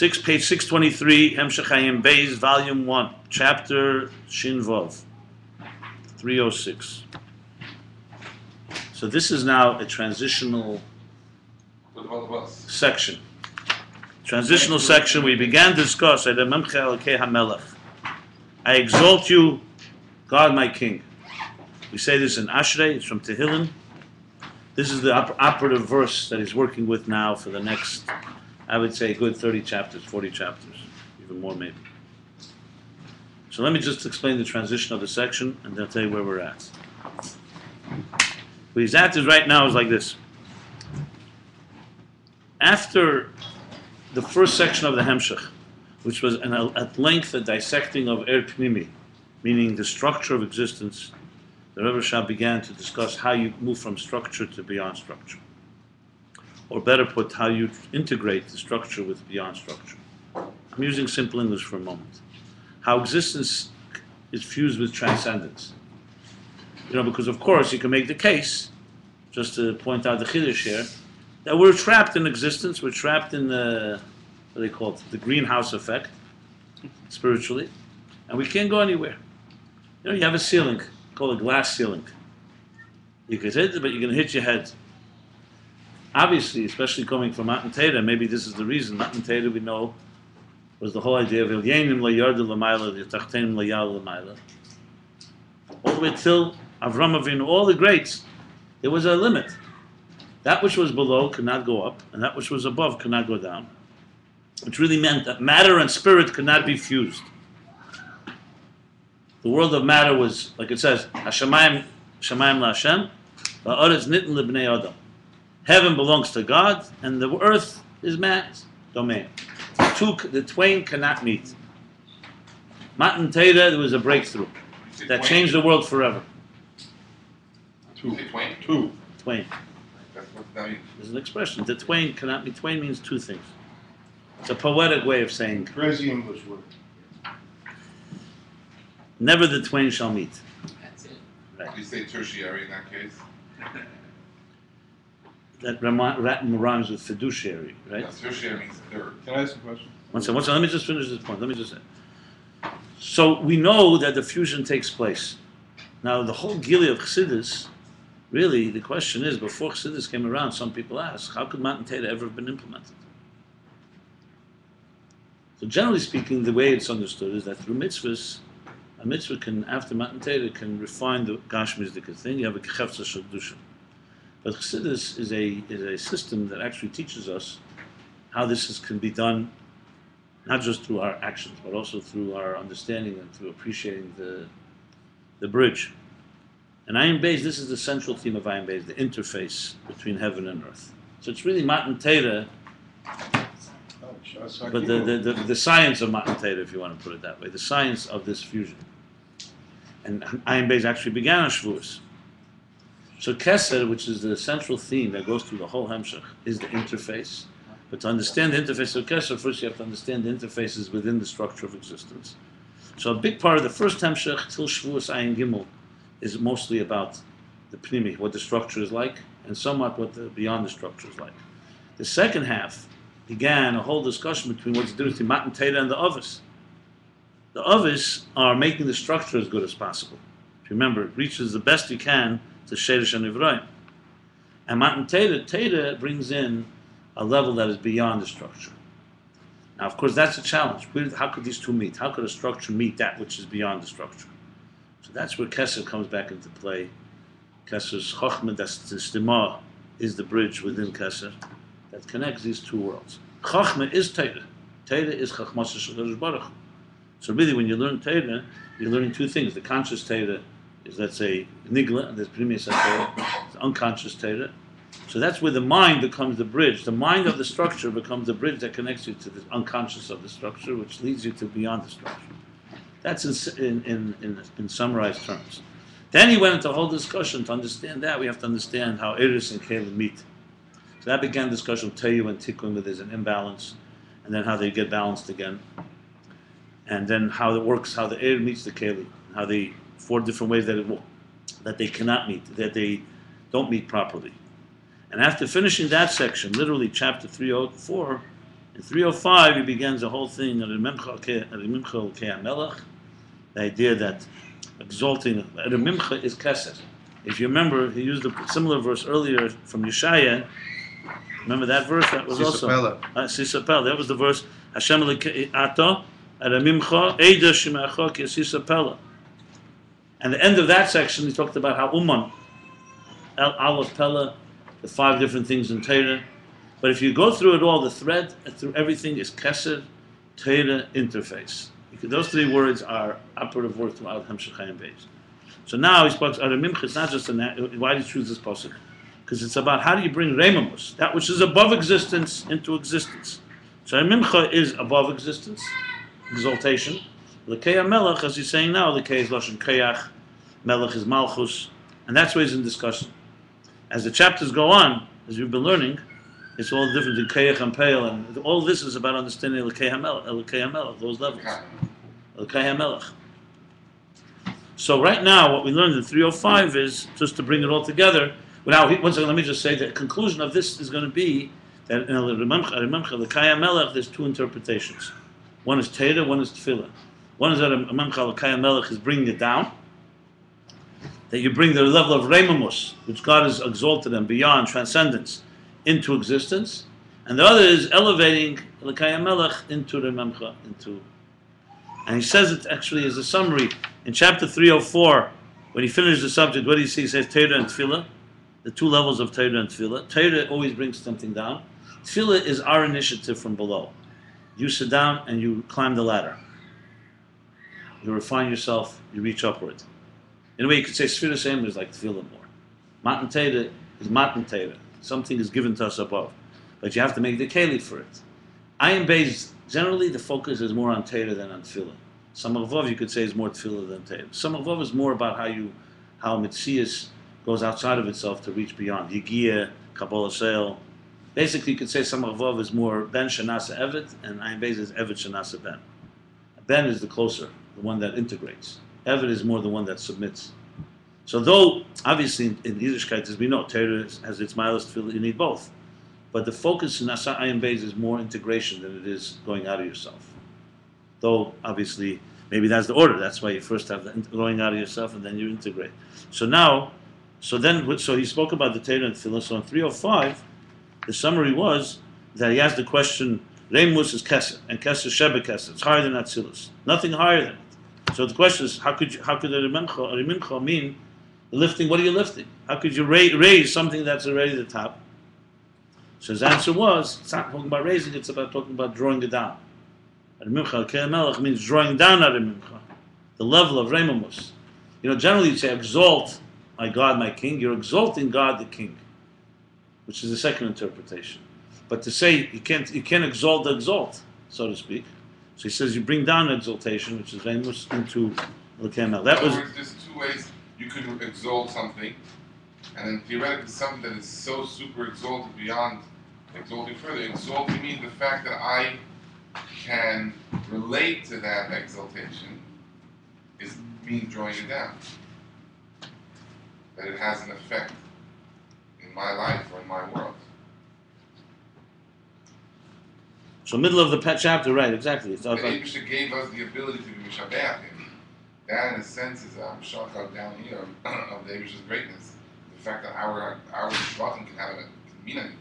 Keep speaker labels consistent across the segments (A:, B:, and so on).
A: Page 623, Hemshech Ayin Beis Volume 1, Chapter Shin Vov, 306. So this is now a transitional section. Transitional section, we began to discuss, Elokei Melech. I exalt you, God my King. We say this in Ashrei, it's from Tehillim. This is the operative verse that he's working with now for the next, I would say, good 30 chapters, 40 chapters, even more maybe. So let me just explain the transition of the section, and then I'll tell you where we're at. Where he's at is right now is like this. After the first section of the Hemshech, which was at length a dissecting of Pnimi, meaning the structure of existence, the Rebbe Shah began to discuss how you move from structure to beyond structure. Or better put, how you integrate the structure with beyond structure. I'm using simple English for a moment. How existence is fused with transcendence. Because of course you can make the case, just to point out the Chiddush here, that we're trapped in existence, we're trapped in the, what do they call it, the greenhouse effect, spiritually, and we can't go anywhere. You have a ceiling, called a glass ceiling. You can hit it, but you're going to hit your head. Obviously, especially coming from Matan Torah, maybe this is the reason. Matan Torah, we know, was the whole idea of Elyenim layardu l'mayla, yatachtenim layal l'mayla. All the way till Avram Avinu, all the greats, there was a limit. That which was below could not go up, and that which was above could not go down. Which really meant that matter and spirit could not be fused. The world of matter was, like it says, Hashemayim la'Hashem, va'aretz nitn lebnei Adam. Heaven belongs to God, and the earth is man's domain. The twain cannot meet. Matan Torah, there was a breakthrough that changed the world forever. Twain. There's an expression. The twain cannot meet. Twain means two things. It's a poetic way of saying.
B: Crazy English word.
A: Never the twain shall meet.
C: That's it.
A: Right.
D: You say tertiary in that case?
A: That rhymes with fiduciary, right?
D: Yeah, tertiary means third.
B: Can I ask a question?
A: One second. Let me just finish this point. Let me just say. So we know that the fusion takes place. Now the whole Gili of Chassidus, really, the question is, before Chassidus came around, some people ask, how could Matan Torah ever have been implemented? So generally speaking, the way it's understood is that through mitzvahs, a mitzvah can, after Matan Torah, can refine the Gashmizdika thing. You have a Kechefza Shadusha. But Chassidus is a system that actually teaches us how this can be done, not just through our actions, but also through our understanding and through appreciating the bridge. And Ayin Beis, this is the central theme of Ayin Beis, the interface between heaven and earth. So it's really Matan Torah, but the science of Matan Torah, if you want to put it that way, the science of this fusion. And Ayin Beis actually began on Shavuos. So Keser, which is the central theme that goes through the whole Hemshech, is the interface. But to understand the interface of Keser, first you have to understand the interfaces within the structure of existence. So a big part of the first Hemshech, till Shavuos Ayin Gimel, is mostly about the Pnimi, what the structure is like, and somewhat what the beyond the structure is like. The second half began a whole discussion between what's the difference between Matan Torah and the Ovis. The Ovis are making the structure as good as possible. If you remember, it reaches the best you can to Sheresh and Ivraim. And Matan Torah brings in a level that is beyond the structure. Now, of course, that's a challenge. How could these two meet? How could a structure meet that which is beyond the structure? So that's where Keser comes back into play. Keser's Chochmah, that's the Stima, is the bridge within Keser that connects these two worlds. Chochmah is Torah. Torah is Chachmas Shel Baruch. So really, when you learn Torah, you're learning two things. The conscious Torah is, let's say, Nigla, and there's Primis Torah, it's unconscious Torah. So that's where the mind becomes the bridge. The mind of the structure becomes the bridge that connects you to the unconscious of the structure, which leads you to beyond the structure. That's in summarized terms. Then he went into a whole discussion. To understand that, we have to understand how Eris and Kalim meet. So that began discussion of Teyu and Tikkun, where there's an imbalance, and then how they get balanced again. And then how it works, how the air meets the Keli, how the four different ways that they cannot meet, that they don't meet properly. And after finishing that section, literally chapter 304, In 305, he begins the whole thing, Elokei Melech, the idea that exalting, Mimcha is Kesed. If you remember, he used a similar verse earlier from Yeshaya. Remember that verse? That was
B: Sisapela.
A: Sisapel. That was the verse, Hashem Elokei Ato, Mimcha, Eida Shemecha Ki Sisapela. And the end of that section, he talked about how Uman, Aleph Pella, the 5 different things in Torah. But if you go through it all, the thread through everything is Kesed, Torah, interface. Those 3 words are operative words throughout Hemshech Ayin Beis. So now he spoke about Mimcha. It's not just why did he choose this pasuk? Because it's about how do you bring Reimamus, that which is above existence, into existence. So Mimcha is above existence, exaltation. Elokei Melech, as he's saying now, Elokei is Lashon Koyach, Melech is Malchus, and that's why he's in discussion. As the chapters go on, as you've been learning, it's all different in Koyach and Peil, and all this is about understanding Elokei Melech, those levels. Elokei Melech. So right now, what we learned in 305 is, just to bring it all together, now, once again, let me just say that the conclusion of this is going to be that in Elokei Melech, there's 2 interpretations. One is Torah, one is Tefillah. One is that Elokei Melech is bringing it down, that you bring the level of Reimamus, which God has exalted and beyond transcendence, into existence, and the other is elevating Elokei Melech into Rememcha, and he says it actually as a summary in chapter 304. When he finishes the subject, what do you see? He says Torah and Tefillah, the 2 levels of Torah and Tefillah. Torah always brings something down. Tefillah is our initiative from below. You sit down and you climb the ladder. You refine yourself. You reach upward. In a way, you could say Sfira Shem is like Tefillah more. Matan Torah is Matan Torah. Something is given to us above, but you have to make the keli for it. Ayin Beis, generally the focus is more on Torah than on Tefillah. Some of Vav you could say is more Tefillah than Torah. Some of Vav is more about how Metzias goes outside of itself to reach beyond. Yigia, Kabbalah Seil. Basically, you could say some of Vav is more Ben Shanasa Evet, and Ayin Beis is Evet Shanasa Ben. Ben is the closer, the one that integrates. Evet is more the one that submits. So though, obviously, in Yiddishkeit, as we know, Torah has its milest Tefillah, you need both. But the focus in Ayin Beis is more integration than it is going out of yourself. Though, obviously, maybe that's the order. That's why you first have the going out of yourself and then you integrate. So he spoke about the Torah and Tefillah. So in 305, the summary was that he asked the question, Reimus is Kesed, and Kesed is Shebe Kesed. It's higher than Atzilus. Nothing higher than it. So the question is, how could a Rimimcha mean lifting? What are you lifting? How could you raise something that's already the top? So his answer was, it's not talking about raising, it's about talking about drawing it down. Elokei Melech means drawing down Mimcha, the level of Reimamus. Generally you say, exalt my God, my King. You're exalting God, the King, which is the second interpretation. But to say you can't exalt the exalt, so to speak. So he says you bring down exaltation, which is Reimamus, into Elokei Melech. That was.
D: There's 2 ways you could exalt something, and then theoretically something that is so super exalted beyond exalting further. Exalting means the fact that I can relate to that exaltation is me drawing it down. That it has an effect in my life or in my world.
A: So middle of the chapter, right? Exactly. It's
D: the Eibusha gave us the ability to be Mishabeach him. That, in a sense, is a shortcut down here of the Eibusha's greatness. The fact that our Shvatim can mean anything.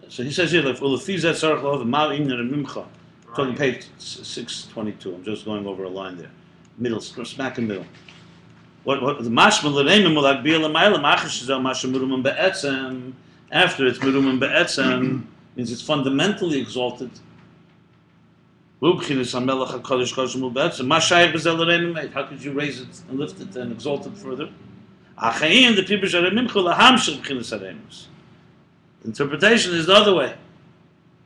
A: So he says here, talking page 622. I'm just going over a line there. Middle, smack in the middle. What the mashma l'reimim will be l'mayla machash is mashma murumim be'etzem. After it's murumim be'etzem means it's fundamentally exalted. How could you raise it and lift it and exalt it further? Interpretation is the other way.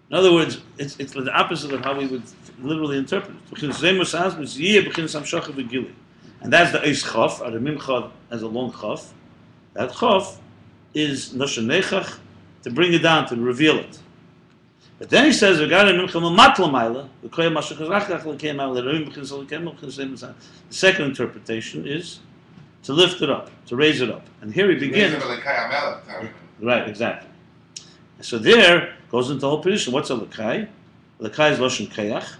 A: In other words, it's the opposite of how we would literally interpret it. And that's the Eis Chaf, or the Mimcha as a long Chaf. That Chaf is Noshen Nechach, to bring it down, to reveal it. But then he says, the second interpretation is to lift it up, to raise it up. And here he begins. Right, exactly. So there, Goes into the whole position. What's Elokei? Elokei is Loshen Keach.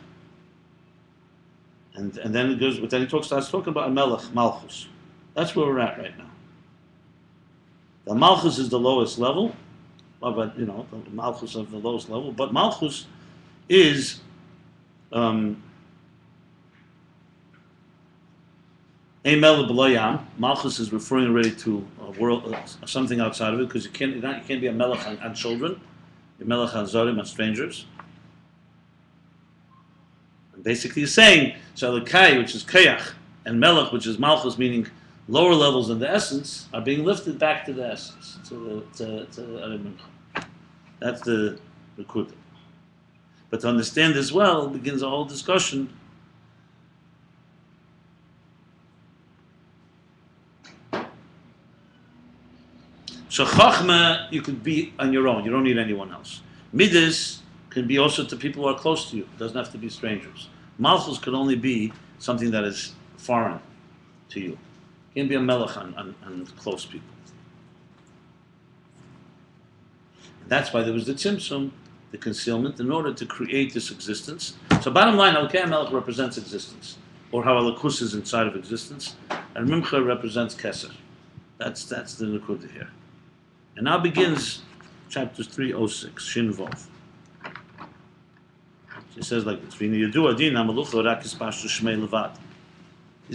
A: And then it goes, but then starts talking about a Melech, Malchus. That's where we're at right now. The Malchus is the lowest level, but the Malchus of the lowest level. But Malchus is a Melech B'lo Yam. Malchus is referring already to a world, something outside of it, because you can't be a Melech on children, you're Melech on Zorim, on strangers. Basically, he's saying, so Elokei, which is Keach, and Melech, which is Malchus, meaning lower levels in the essence, are being lifted back to the essence, to that's the Rikuta. But to understand this well, begins a whole discussion. So Chachma, you could be on your own. You don't need anyone else. Midas can be also to people who are close to you. It doesn't have to be strangers. Malchus could only be something that is foreign to you. It can be a melech on close people. And that's why there was the tzimtzum, the concealment, in order to create this existence. So bottom line, Elokei Melech represents existence, or how Elokus is inside of existence, and Mimcha represents Keser. That's the Nekuda here. And now begins chapter 306, Shin Vov. He says like this: he's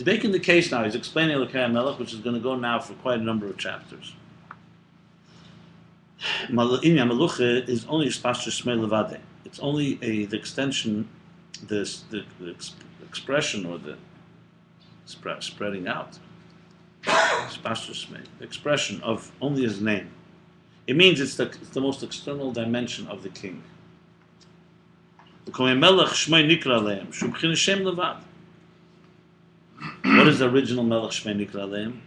A: making the case now. He's explaining Elokei Melech, which is going to go now for quite a number of chapters. Inyan Melucha is only Spashtus Shmei Levade. It's only the extension, the expression, or the spreading out. Spashtus Shmei, the expression of only his name. It means it's the most external dimension of the king. What is the original Melech Shmei Nikra Aleim?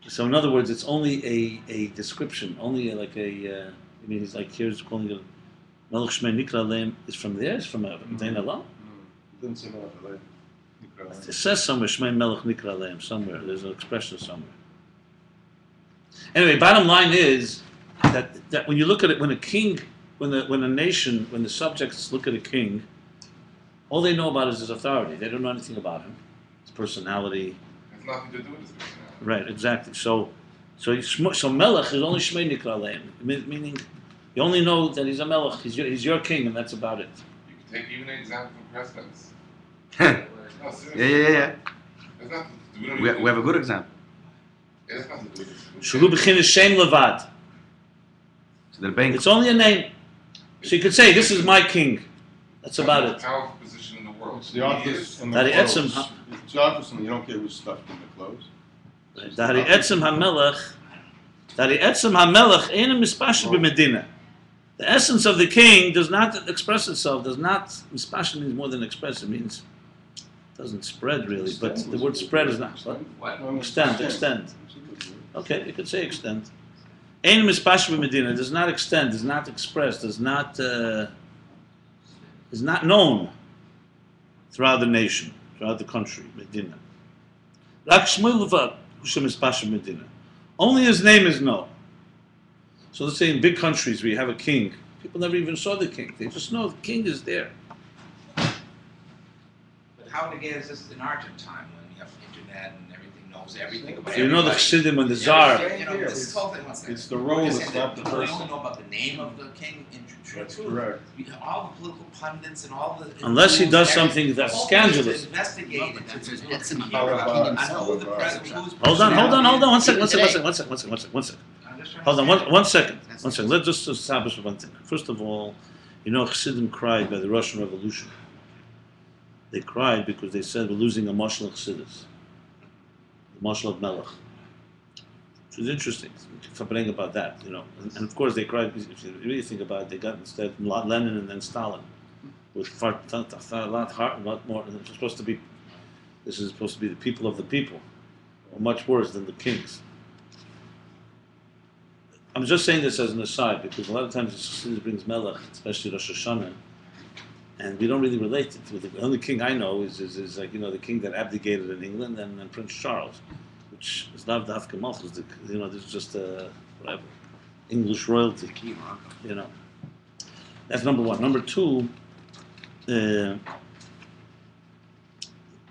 A: So in other words, it's only a description, only he's like, here's calling it Melech Shmei Nikra Aleim is from there, it's from Dain Allah?
B: Didn't say Melech Aleim.
A: It says somewhere, Shmei Melech Nikra Aleim, somewhere, there's an expression somewhere. Anyway, bottom line is that when you look at it, when a king, when a nation, when the subjects look at a king, all they know about is his authority. They don't know anything about him, his personality.
D: It has nothing to do with his personality.
A: Right, exactly. So Melech is only Shmei Nikra Aleim, meaning you only know that he's a Melech, he's your king, and that's about it.
D: You can take even an example from presidents. No,
B: Yeah.
D: There's nothing to do.
B: We have a good example.
D: It has nothing to do with this.
A: Shelu B'chin is Shem Levad.
B: So they're bank.
A: It's only a name. So you could say, this is my king. That's about it.
D: Powerful position in the world.
C: It's the office and the
A: Dari
C: clothes.
A: Etzem
C: It's the office and you don't care who's stuffed in the clothes.
A: Dari Etzem HaMelech Ein Mispashel B'Medina. The essence of the king does not express itself, Mispashel means more than express, it means, it doesn't spread really, but the word spread is not,
C: What?
A: extend. Okay, you could say extend. Ein Mispashel B'Medina does not extend, does not express, is not known throughout the nation, throughout the country, Medina. Rak Shmuel Levad, Hushem Mispashel Medina. Only his name is known. So let's say in big countries where you have a king, people never even saw the king. They just know the king is there.
E: But how again is this in our time when you have internet and everything knows everything about
A: So you know the
E: everybody?
A: Chassidim and the Tsar.
E: You know, this whole thing, what's that?
C: It's the role,
E: You're
C: it's
E: saying
C: not
E: that
C: the
E: people
C: person.
E: only know about the name of the king in
C: That's
E: truth.
C: correct.
E: All the political pundits and all the
A: Unless he does
E: everything,
A: something that's
E: the whole thing is to
A: scandalous.
E: investigate it.
F: It's in
C: How about-
E: I know who the president, who's
A: Hold on. One second.
F: Today.
A: One second.
E: I'm just trying to
A: Hold on.
E: understand.
A: One second. Let's just establish one thing. First of all, you know, Chassidim cried by the Russian Revolution. They cried because they said we're losing a Mashal Chassidus, the Mashal of Melech. Which is interesting. Something about that, you know. And of course they cried because if you really think about it, they got instead Lenin and then Stalin with a lot more. This is supposed to be the people of the people, or much worse than the kings. I'm just saying this as an aside because a lot of times Chassidus brings Melech, especially Rosh Hashanah, and we don't really relate it to the only king I know is like, you know, the king that abdicated in England and Prince Charles. which is not dafka malchus. This is just whatever English royalty. You know, that's number one. Number two,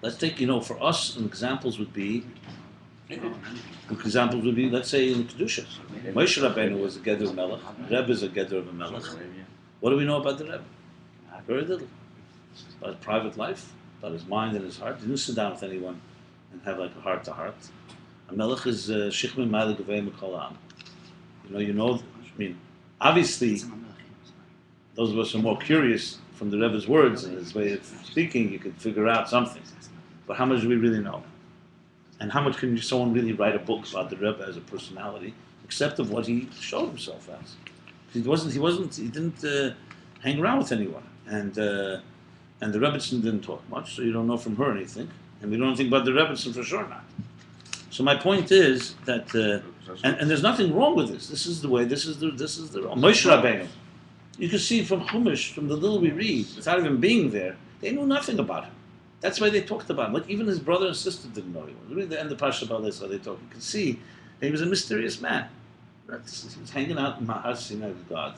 A: let's take for us, examples would be. Examples would be, let's say, in Kedusha. Moshe Rabbeinu was a Geder of Melech. Rebbe is a Geder of a Melech. What do we know about the Rebbe? Very little. About his private life, about his mind and his heart. He didn't sit down with anyone and have like a heart-to-heart. A Melech is Shichmin Ma'ale Gevei Mikol Ha'am. Obviously, those of us who are more curious from the Rebbe's words and his way of speaking, you could figure out something. But how much do we really know? And how much can someone really write a book about the Rebbe as a personality, except of what he showed himself as? He didn't hang around with anyone, and the Rebbetzin didn't talk much, so you don't know from her anything, and we don't know anything about the Rebbetzin for sure not. So my point is that, and there's nothing wrong with this. This is the way. This is the Moshe Rabbeinu. You can see from Chumash, from the little we read, without even being there, they knew nothing about him. That's why they talked about him. Like even his brother and sister didn't know him. Read the end of Pasha about this, how they talk. You can see he was a mysterious man. He was hanging out in Mahar Sinai with God.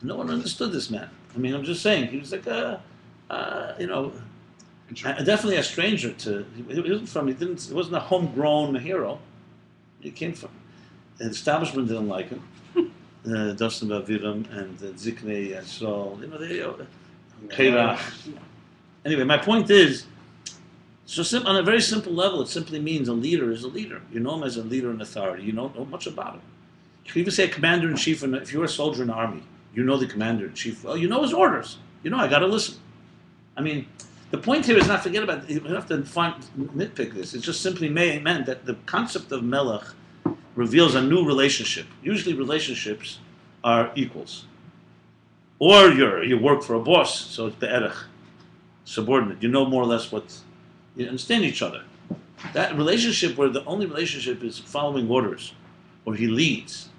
A: No one understood this man. I'm just saying, he was like definitely a stranger to. He wasn't a homegrown hero. He came from. The establishment didn't like him. Dustin Baviram and Ziknei Yisrael. Keirach. Anyway, my point is, on a very simple level, it simply means a leader is a leader. You know him as a leader and authority. You don't know much about him. You can even say a commander-in-chief, and if you're a soldier in the army, you know the commander-in-chief. Well, you know his orders. I got to listen. The point here is not forget about it. You have to nitpick this. It's just simply meant that the concept of melech reveals a new relationship. Usually relationships are equals. Or you work for a boss, so it's be'erech. Subordinate. You know more or less you understand each other. That relationship where the only relationship is following orders, or he leads,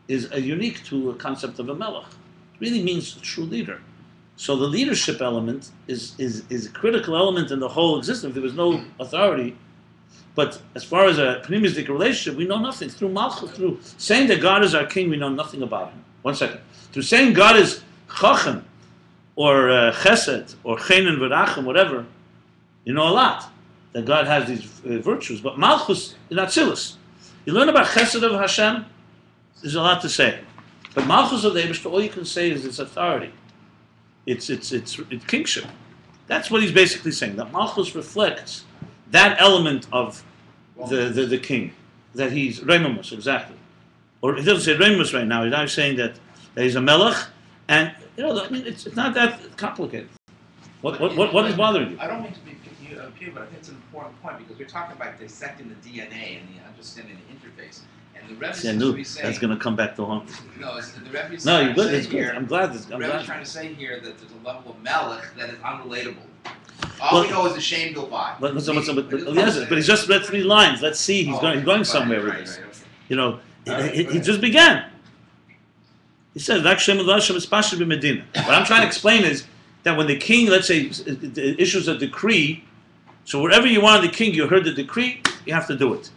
A: is unique to a concept of a melech. It really means a true leader. So the leadership element is a critical element in the whole existence. If there was no authority, but as far as a pneumistic relationship, we know nothing. Through malchut, through saying that God is our king, we know nothing about him. 1 second. Through saying God is chacham, or chesed, or chenin v'rachim, whatever, you know a lot. That God has these virtues. But malchus is not atzilus. You learn about chesed of Hashem, there's a lot to say. But malchus of the Eibishter, all you can say is its authority. It's kingship. That's what he's basically saying. That malchus reflects that element of the king. That he's Reimamus, exactly. Or he doesn't say Reimamus right now. He's now saying that he's a melech, and it's not that complicated. What is bothering you?
E: I don't mean to be picky, but I think it's an important point because we're talking about dissecting the DNA and the understanding the interface. And the Rebbe seems to be saying
A: that's going to come back to haunt.
E: No, the Rebbe is
A: you're good. It's
E: here,
A: good. I'm glad.
E: The Rebbe is trying to say here that there's a level of melech that is unrelatable. All we know is the shem go by.
A: But he's just read 3 lines. Let's see. He's going somewhere with this. He just began. He says, what I'm trying to explain is that when the king, let's say, issues a decree, so wherever you wanted the king, you heard the decree, you have to do it.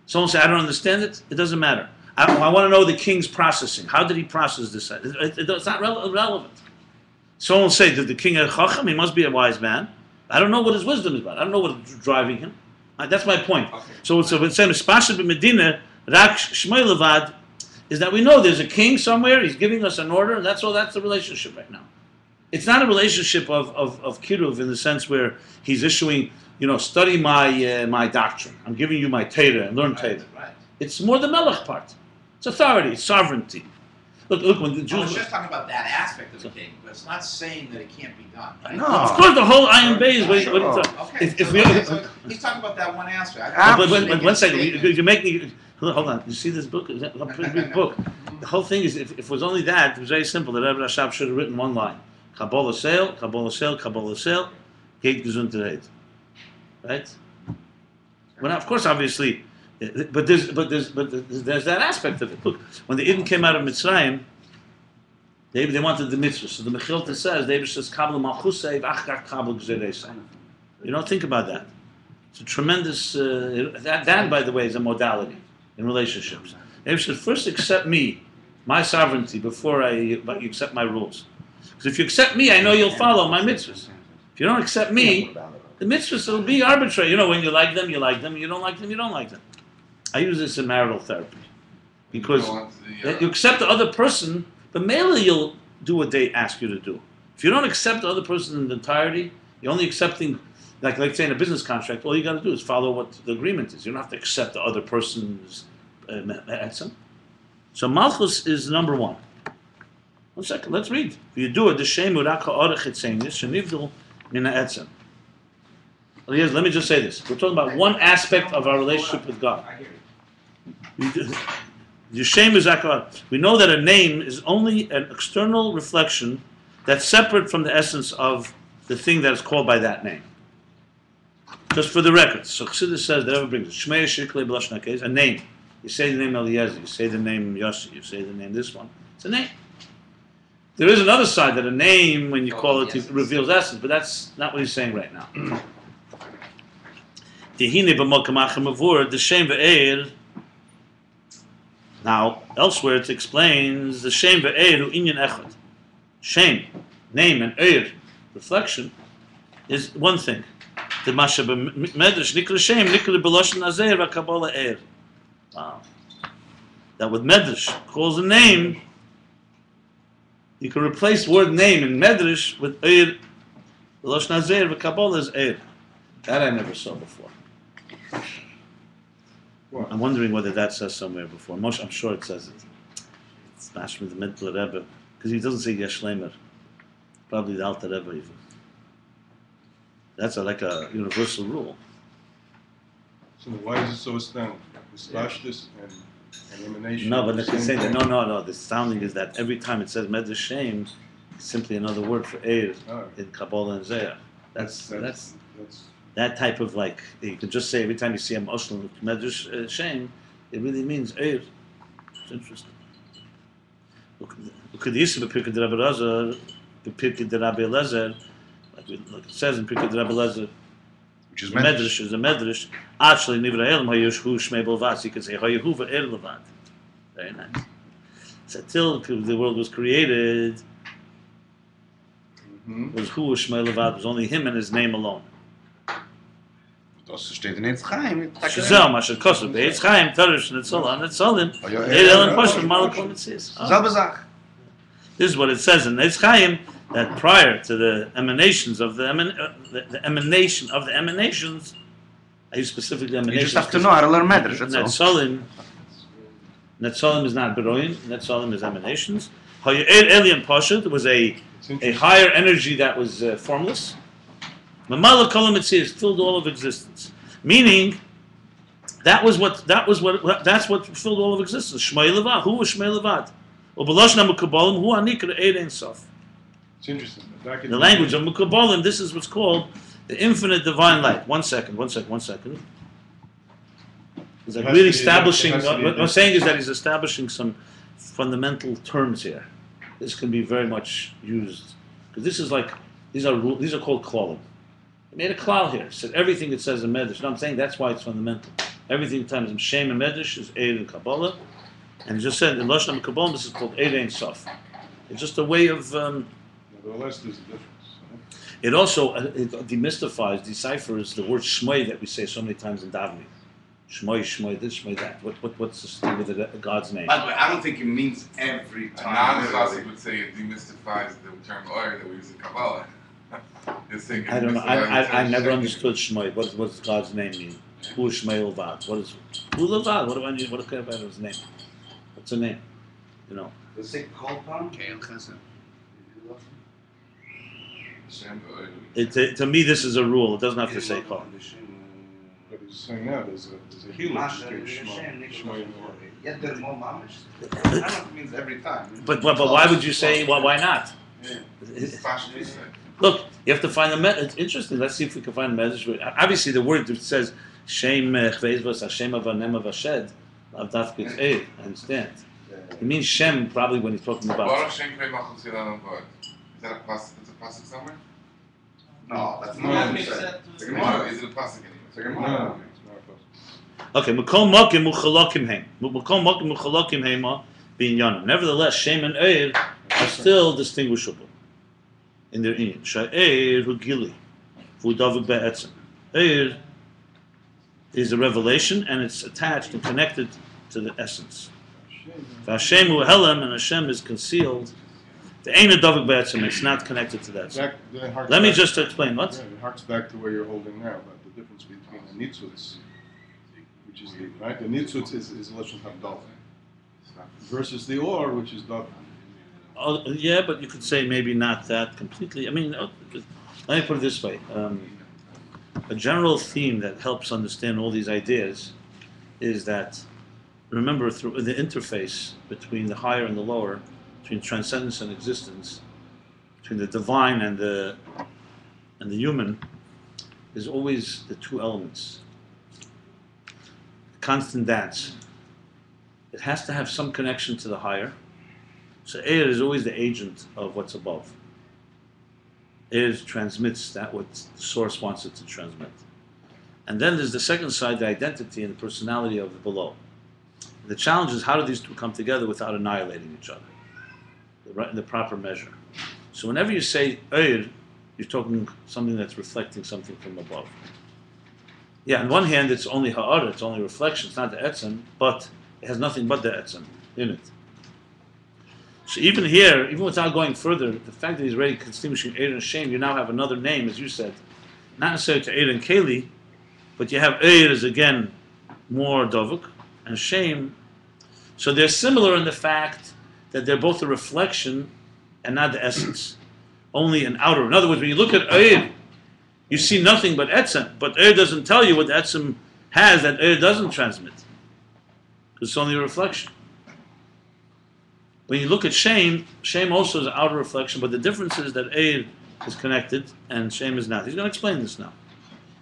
A: Someone say, I don't understand it. It doesn't matter. I want to know the king's processing. How did he process this? It's not relevant. Someone will say, did the king have chacham? He must be a wise man. I don't know what his wisdom is about. I don't know what's driving him. That's my point. Okay. So when saying, Spasha b'Medina, Rak Shmei Levad, is that we know there's a king somewhere, he's giving us an order, and that's the relationship right now. It's not a relationship of kiruv in the sense where he's issuing, study my doctrine. I'm giving you my Torah and learn Torah.
E: Right.
A: It's more the melech part. It's authority, it's sovereignty. Look, when the Jews...
E: I was just talking about that aspect of the king, but it's not saying that it can't be done. Right?
A: No. Of course, the whole Ayin Beis.
E: Okay, he's talking about that one aspect.
A: But 1 second, you make me... Hold on, you see this book? It's a pretty big book. The whole thing is, if it was only that, it was very simple. The Rebbe Rashab should have written 1 line. Kabbalah sale, Gate Gesundheit. Right? Well, now, of course, obviously, but there's that aspect of it. Look, when the Eden came out of Mitzrayim, they wanted the mitzvah. So the Mechilta says, David says, Kabbalah malchusei v'achkar Kabbalah gzerei. You don't think about that. It's a tremendous. That, by the way, is a modality in relationships. You should first accept me, my sovereignty, before you accept my rules. Because if you accept me, I know you'll follow my mitzvahs. If you don't accept me, the mitzvahs will be arbitrary. When you like them, you like them. You don't like them, you don't like them. I use this in marital therapy. Because you accept the other person, but mainly you'll do what they ask you to do. If you don't accept the other person in the entirety, you're only accepting, like say in a business contract, all you got to do is follow what the agreement is. You don't have to accept the other person's etzem. So malchus is number one. 1 second, let's read. If you do it, the shem uraka orach etzenis shenivdul mina etzem. Let me just say this. We're talking about one aspect of our relationship with God. The shem is akar. We know that a name is only an external reflection that's separate from the essence of the thing that is called by that name. Just for the record, so Chassidus says that ever brings it. Shmei Shikle B'Lashon HaKeis, a name. You say the name Eliezer, you say the name Yossi, you say the name this one. It's a name. There is another side that a name, when you call it, it reveals essence, but that's not what he's saying right now. Tehine b'mokam achem avur, the shem ve'er. Now, elsewhere it explains the shem ve'er hu inyan echad. Shem, name, and eir, reflection, is one thing. The masha b'medrash nikra shem nikra b'loshen azer v'kabbalah eir. Wow. That with medrash calls a name, you can replace word name in medrash with eir. B'loshen azer v'kabbalah is eir. That I never saw before.
C: What?
A: I'm wondering whether that says somewhere before. I'm sure it says it. It's Mashma the Middle Rebbe, because he doesn't say Yesh Lemer. Probably the Alter Rebbe even. That's like a universal rule.
C: So why is it so astounding? This and emanation.
A: No, but let's
C: same
A: say that.
C: thing.
A: No. The astounding is that every time it says Medrash Shem, it's simply another word for Eir in Kabbalah and Zohar. That's that type of you can just say every time you see a Muslim Medrash Shem, it really means Eir. It's interesting. Look at the Yisra Pirkei de Rabbi Elazar, the Pirkei de Rabbi Elazar, like it says in Pirkei de Rabbi Elazar,
B: Which is
A: Medrash is a Medrash. Actually, Nivra Elam Hayushu Shmei Bolvat. So you could say Hayehu Ve'er Levad. Very nice. So till the world was created, was Hu Shmei Levad. Was only him and his name alone.
B: Das steht in Eitz Chaim.
A: Shazel Masher Kosev Be'etz Chaim Tarish Netzolah Netzolim Eir Elam Pashim Malakol Mitzis.
B: Selbe Sach.
A: This is what it says in Eitz Chaim, that prior to the emanations of the emanation of the emanations, I use specifically emanations.
B: You just have to know how to learn Medrash, that's all.
A: Netzolim is not Beroim, Netzolim is emanations. Hayer Elian Pashut was a higher energy that was formless. Mamala Kolam Mitzis filled all of existence. Meaning, that's what filled all of existence. Shmei Levad. Who was Shmei Levad?
C: It's interesting. Back in
A: The language of Mukabalim, this is what's called the infinite divine light. One second. It's like really establishing. What I'm saying is that he's establishing some fundamental terms here. This can be very much used because this is like these are called klalim. He made a klal here. Said everything it says in Midrash. I'm saying that's why it's fundamental. Everything times in Shem and Midrash is Eid and Kabbalah, and he just said in Lashon and Kabbalah this is called Eid and Sof. It's just a way of.
C: Nevertheless, there's a difference.
A: It also it demystifies, deciphers the word shmoi that we say so many times in davening. Shmoi, this, shmoi that. What's the thing with God's name?
B: By the way, I don't think it means every
D: A
B: time.
D: non-classic would say it demystifies the term oir that we use in Kabbalah.
A: I don't know. I never understood shmoi. What does God's name mean? Who is Shmei Levad? Who Levad? What do I need? What do I care about his name? What's the name?
B: Does it call upon?
A: To me, this is a rule. It doesn't have to say call.
C: But he's saying now there's a healing between Shmoi and Or.
B: I don't know if it means every time.
A: But why would you say? Why not? Look, you have to find the message. It's interesting. Let's see if we can find a message. Obviously, the word that says Shem Chvezvos Hashem Avanem Avashed Avdaf Kitzei. I understand. It means Shem probably when he's talking about.
D: Baruch Shem Krei Malchut Yilan Vod. Is that a pasuk? That's a pasuk somewhere?
B: No, that's
C: No,
B: not what
C: it's
B: he said.
D: Is it a pasuk anyway?
B: It's like a
C: No,
B: mile.
C: it's not possible.
A: Okay, Makom Mokim Muchalokim Heim. Makom Mokim Muchalokim Heima being Yonim. Nevertheless, Shem and Eir are still distinguishable in their Inyan. Sha'eir Hu Gili, Hu Davuk Be'etzem. Eir is a revelation and it's attached and connected to the essence. Hashem Hu Helem, and Hashem is concealed. The Ein Davuk Be'etzem, it's not connected to that. Let me just explain what?
C: Yeah, it harks back to where you're holding now, about the difference between the nitzutz, which is the right. The nitzutz is lashon havdalah, versus the or, which is davar.
A: Oh, yeah, but you could say maybe not that completely. I mean, let me put it this way. A general theme that helps understand all these ideas is that, remember, through the interface between the higher and the lower, between transcendence and existence, between the divine and the human, is always the two elements. Constant dance. It has to have some connection to the higher. So Eir is always the agent of what's above. Eir transmits that what the source wants it to transmit. And then there's the second side, the identity and the personality of the below. The challenge is how do these two come together without annihilating each other? In the proper measure. So whenever you say Eir, you're talking something that's reflecting something from above. Yeah, on one hand it's only ha'ara, it's only reflection, it's not the etzem, but it has nothing but the etzem in it. So even here, even without going further, the fact that he's already distinguishing Eir and Shem, you now have another name, as you said, not necessarily to Eir and Keli, but you have Eir as again more Dovuk, and Shem. So they're similar in the fact that they're both a reflection and not the essence, only an outer. In other words, when you look at Eir, you see nothing but etzem, but Eir doesn't tell you what the etzem has that Eir doesn't transmit. It's only a reflection. When you look at Shem, Shem also is an outer reflection, but the difference is that Eir is connected and Shem is not. He's going to explain this now.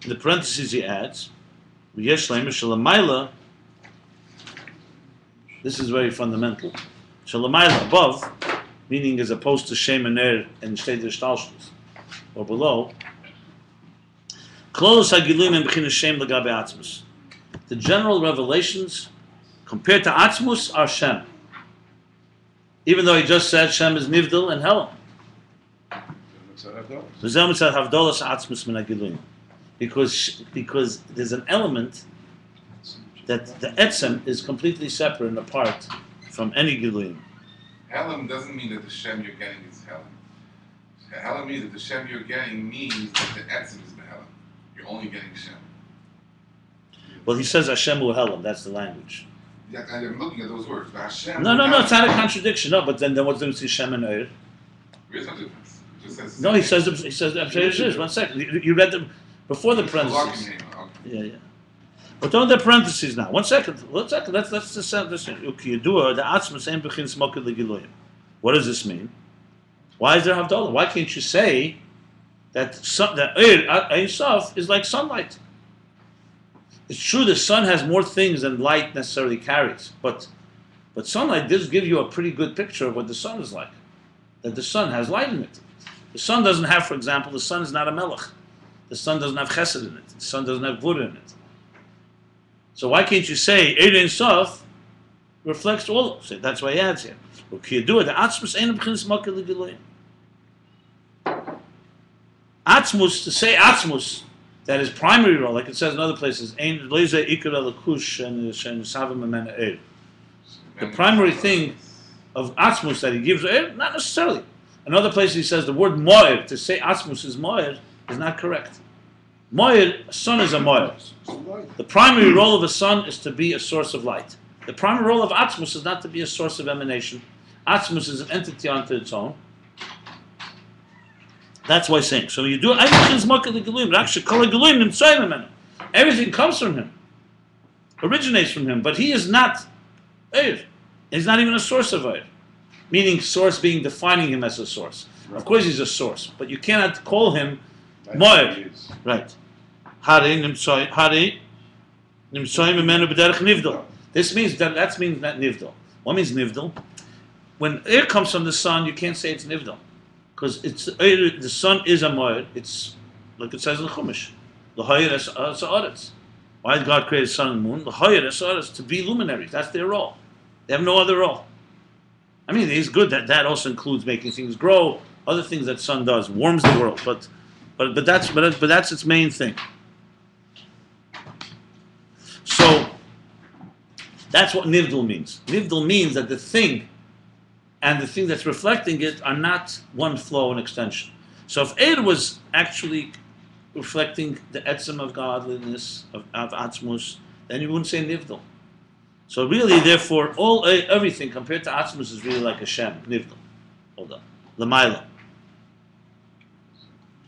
A: In the parentheses he adds, this is very fundamental. Shalamayla, above, meaning as opposed to Shem and Eir and Shtei Shtalshus, or below, the general revelations compared to Atzmus are Shem. Even though he just said Shem is Nivdal and Helam. Because there's an element that the Etzem is completely separate and apart from any Giluyim.
D: Helam doesn't mean that the Shem you're getting is Helam. Helam means that the Shem you're getting means that the Etzem is Helam. You're only getting Shem.
A: Well, he says Hashem hu Helam, that's the language.
D: Yeah, and I'm looking at those words. But Hashem
A: No, it's not a contradiction. No, but then what's the difference between Shem and Eir?
D: There is no difference. It just says
A: No, he says I'm sure it is. 1 second. You read them before the parentheses. Yeah. But don't the parentheses now. 1 second. Let's just say this. What does this mean? Why is there Havdalah? Why can't you say that Ein Sof is like sunlight? It's true the sun has more things than light necessarily carries, but sunlight does give you a pretty good picture of what the sun is like. That the sun has light in it. The sun doesn't have, for example, the sun is not a melech. The sun doesn't have chesed in it. The sun doesn't have gvura in it. So why can't you say Eir Ein Sof reflects all of it? That's why he adds here. Atzmus, to say Atzmus, that his primary role, like it says in other places, the primary thing of Atzmus that he gives, not necessarily. In other places he says the word Moed, to say Atzmus is Moed, is not correct. Moed, a sun is a Moed. The primary role of a sun is to be a source of light. The primary role of Atzmus is not to be a source of emanation. Atzmus is an entity unto its own. That's why he's saying. So you do everything comes from him, originates from him, but he is not Eir. He's not even a source of Eir. Meaning source being defining him as a source. Right. Of course he's a source, but you cannot call him Moed. Right. This means that means not Nivdal. What means Nivdal? When Eir comes from the sun, you can't say it's Nivdal. Because the sun is a moed. It's like it says in the Chumash. L'hoyer es ha'aretz. Why did God create the sun and moon? L'hoyer es ha'aretz, to be luminaries. That's their role. They have no other role. I mean, it's good that also includes making things grow. Other things that sun does warms the world, but that's its main thing. So that's what nivdal means. Nivdal means that the thing and the thing that's reflecting it are not one flow and extension. So if Eir was actually reflecting the etzem of godliness, of atzmus, then you wouldn't say nivdal. So really, therefore, everything compared to atzmus is really like a shem, nivdal. Hold on. L'mayla.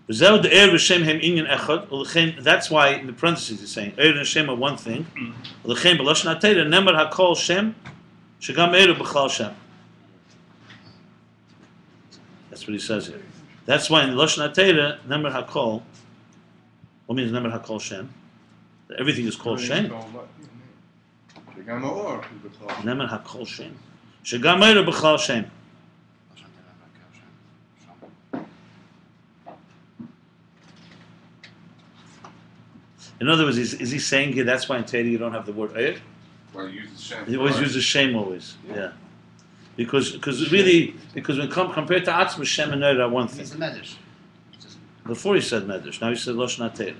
A: That's why in the parentheses he's saying Eir and Shem are one thing. That's what he says here. That's why in Lashon HaTeira, Nemer HaKol, what means Nemer HaKol Shem? Everything is called Shem. Nemer HaKol Shem. Shegam Eir B'chal Shem. In other words, is he saying here that's why in Torah you don't have the word Eir?
D: Well, he uses shem.
A: He always uses Shem always. Yeah. Because when compared to Atzma, Shem and Eir are one thing.
F: He's a Midrash.
A: Before he said Midrash, now he said Lashon HaTeira.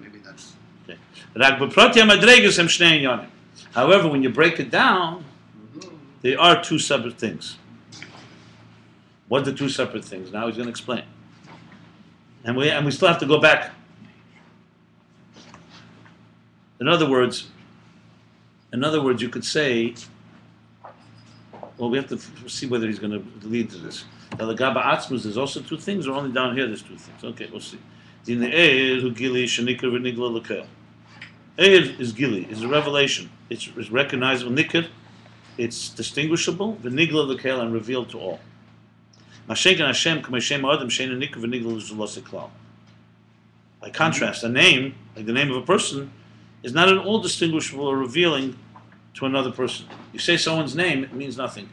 F: Maybe that's.
A: Okay. However, when you break it down, they are two separate things. What are the two separate things? Now he's going to explain. And we still have to go back. In other words, you could say, well, we have to see whether he's going to lead to this. The Lagaba Atzmus, there's also two things, or only down here there's two things? Okay, we'll see. In the Eir, who Gili, Shenikar, V'nigla, Elokei. Eir is Gili, is a revelation. It's recognizable. Nikar, it's distinguishable. V'nigla, Elokei, and revealed to all. Mashenkan Hashem, K'may Shem Adam, Shein Nikar, V'nigla, Elokei. By contrast, a name, like the name of a person, is not at all distinguishable or revealing to another person. You say someone's name, it means nothing.